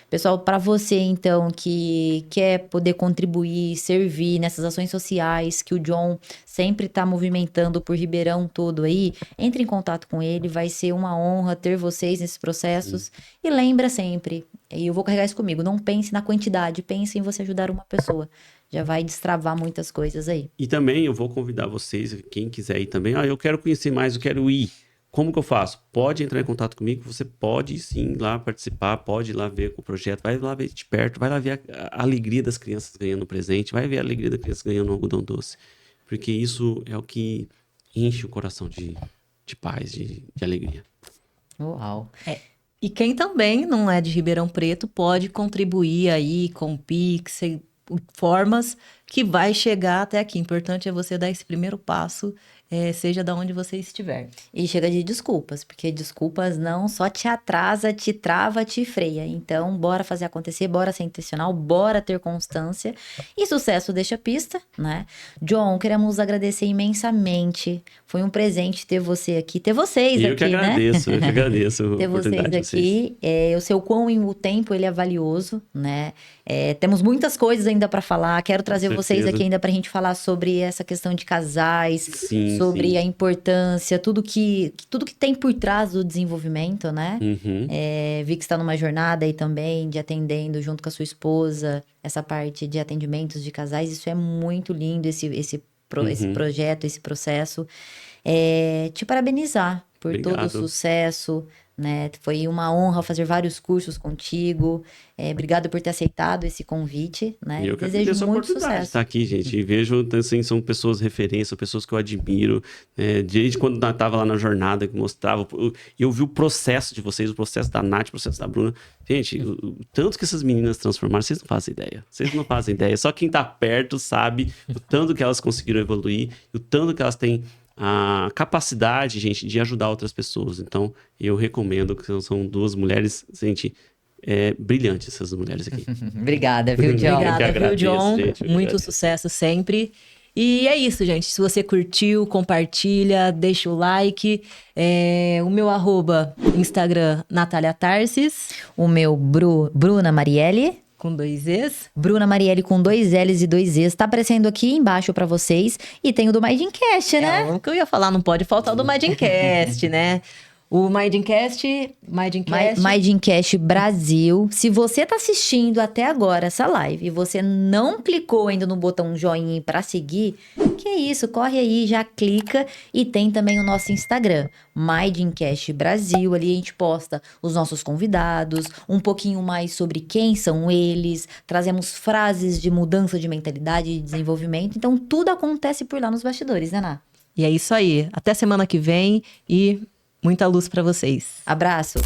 Pessoal, para você, então, que quer poder contribuir, servir nessas ações sociais que o John sempre está movimentando por Ribeirão todo aí, entre em contato com ele, vai ser uma honra ter vocês nesses processos. E lembra sempre, e eu vou carregar isso comigo, não pense na quantidade, pense em você ajudar uma pessoa. Já vai destravar muitas coisas aí. E também eu vou convidar vocês, quem quiser ir também, eu quero conhecer mais, eu quero ir. Como que eu faço? Pode entrar em contato comigo, você pode sim ir lá participar, pode ir lá ver o projeto, vai lá ver de perto, vai lá ver a alegria das crianças ganhando presente, vai ver a alegria das crianças ganhando um algodão doce. Porque isso é o que enche o coração de paz, de alegria. Uau! E quem também não é de Ribeirão Preto pode contribuir aí com Pix, formas que vai chegar até aqui. O importante é você dar esse primeiro passo, seja de onde você estiver. E chega de desculpas, porque desculpas não só te atrasa, te trava, te freia. Então, bora fazer acontecer, bora ser intencional, bora ter constância. E sucesso deixa pista, né? John, queremos agradecer imensamente. Foi um presente ter você aqui, ter vocês eu aqui, que agradeço, né? Eu que agradeço ter vocês aqui. Eu sei o quão o tempo ele é valioso, né? Temos muitas coisas ainda para falar. Quero trazer vocês aqui ainda pra gente falar sobre essa questão de casais. Sim. sobre sim. a importância, tudo que tem por trás do desenvolvimento, né? Uhum. Vi que está numa jornada aí também, de atendendo junto com a sua esposa, essa parte de atendimentos de casais. Isso é muito lindo, esse projeto, esse processo. Te parabenizar por todo o Obrigado. sucesso, né? Foi uma honra fazer vários cursos contigo. Obrigado por ter aceitado esse convite, né? E eu que Desejo agradeço a muito oportunidade de sucesso. estar aqui, gente. E vejo, assim, são pessoas referência, pessoas que eu admiro. Desde quando eu estava lá na jornada, que mostrava. Eu vi o processo de vocês, o processo da Nath, o processo da Bruna. Gente, o tanto que essas meninas transformaram, vocês não fazem ideia. Vocês não fazem ideia. Só quem está perto sabe o tanto que elas conseguiram evoluir, o tanto que elas têm a capacidade, gente, de ajudar outras pessoas. Então, eu recomendo, que são duas mulheres, gente, brilhantes essas mulheres aqui. Obrigada, viu, John? Obrigado. Obrigada, viu, agradeço, John? gente, eu Muito agradeço. sucesso sempre. E é isso, gente. Se você curtiu, compartilha, deixa o like. O meu @Instagram, Natália Tarsis, O meu Bruna Marielle. com 2 Es. Bruna Marielle com 2 L's e 2 E's. Tá aparecendo aqui embaixo pra vocês. E tem o do Mindcast, né? O que eu ia falar, não pode faltar o do Mindcast, né? O Mindcast... Mindcast Brasil. Se você tá assistindo até agora essa live e você não clicou ainda no botão joinha pra seguir, que é isso, corre aí, já clica. E tem também o nosso Instagram, Mindcast Brasil. Ali a gente posta os nossos convidados, um pouquinho mais sobre quem são eles, trazemos frases de mudança de mentalidade e de desenvolvimento. Então tudo acontece por lá nos bastidores, né, Ná? E é isso aí. Até semana que vem e muita luz pra vocês. Abraço!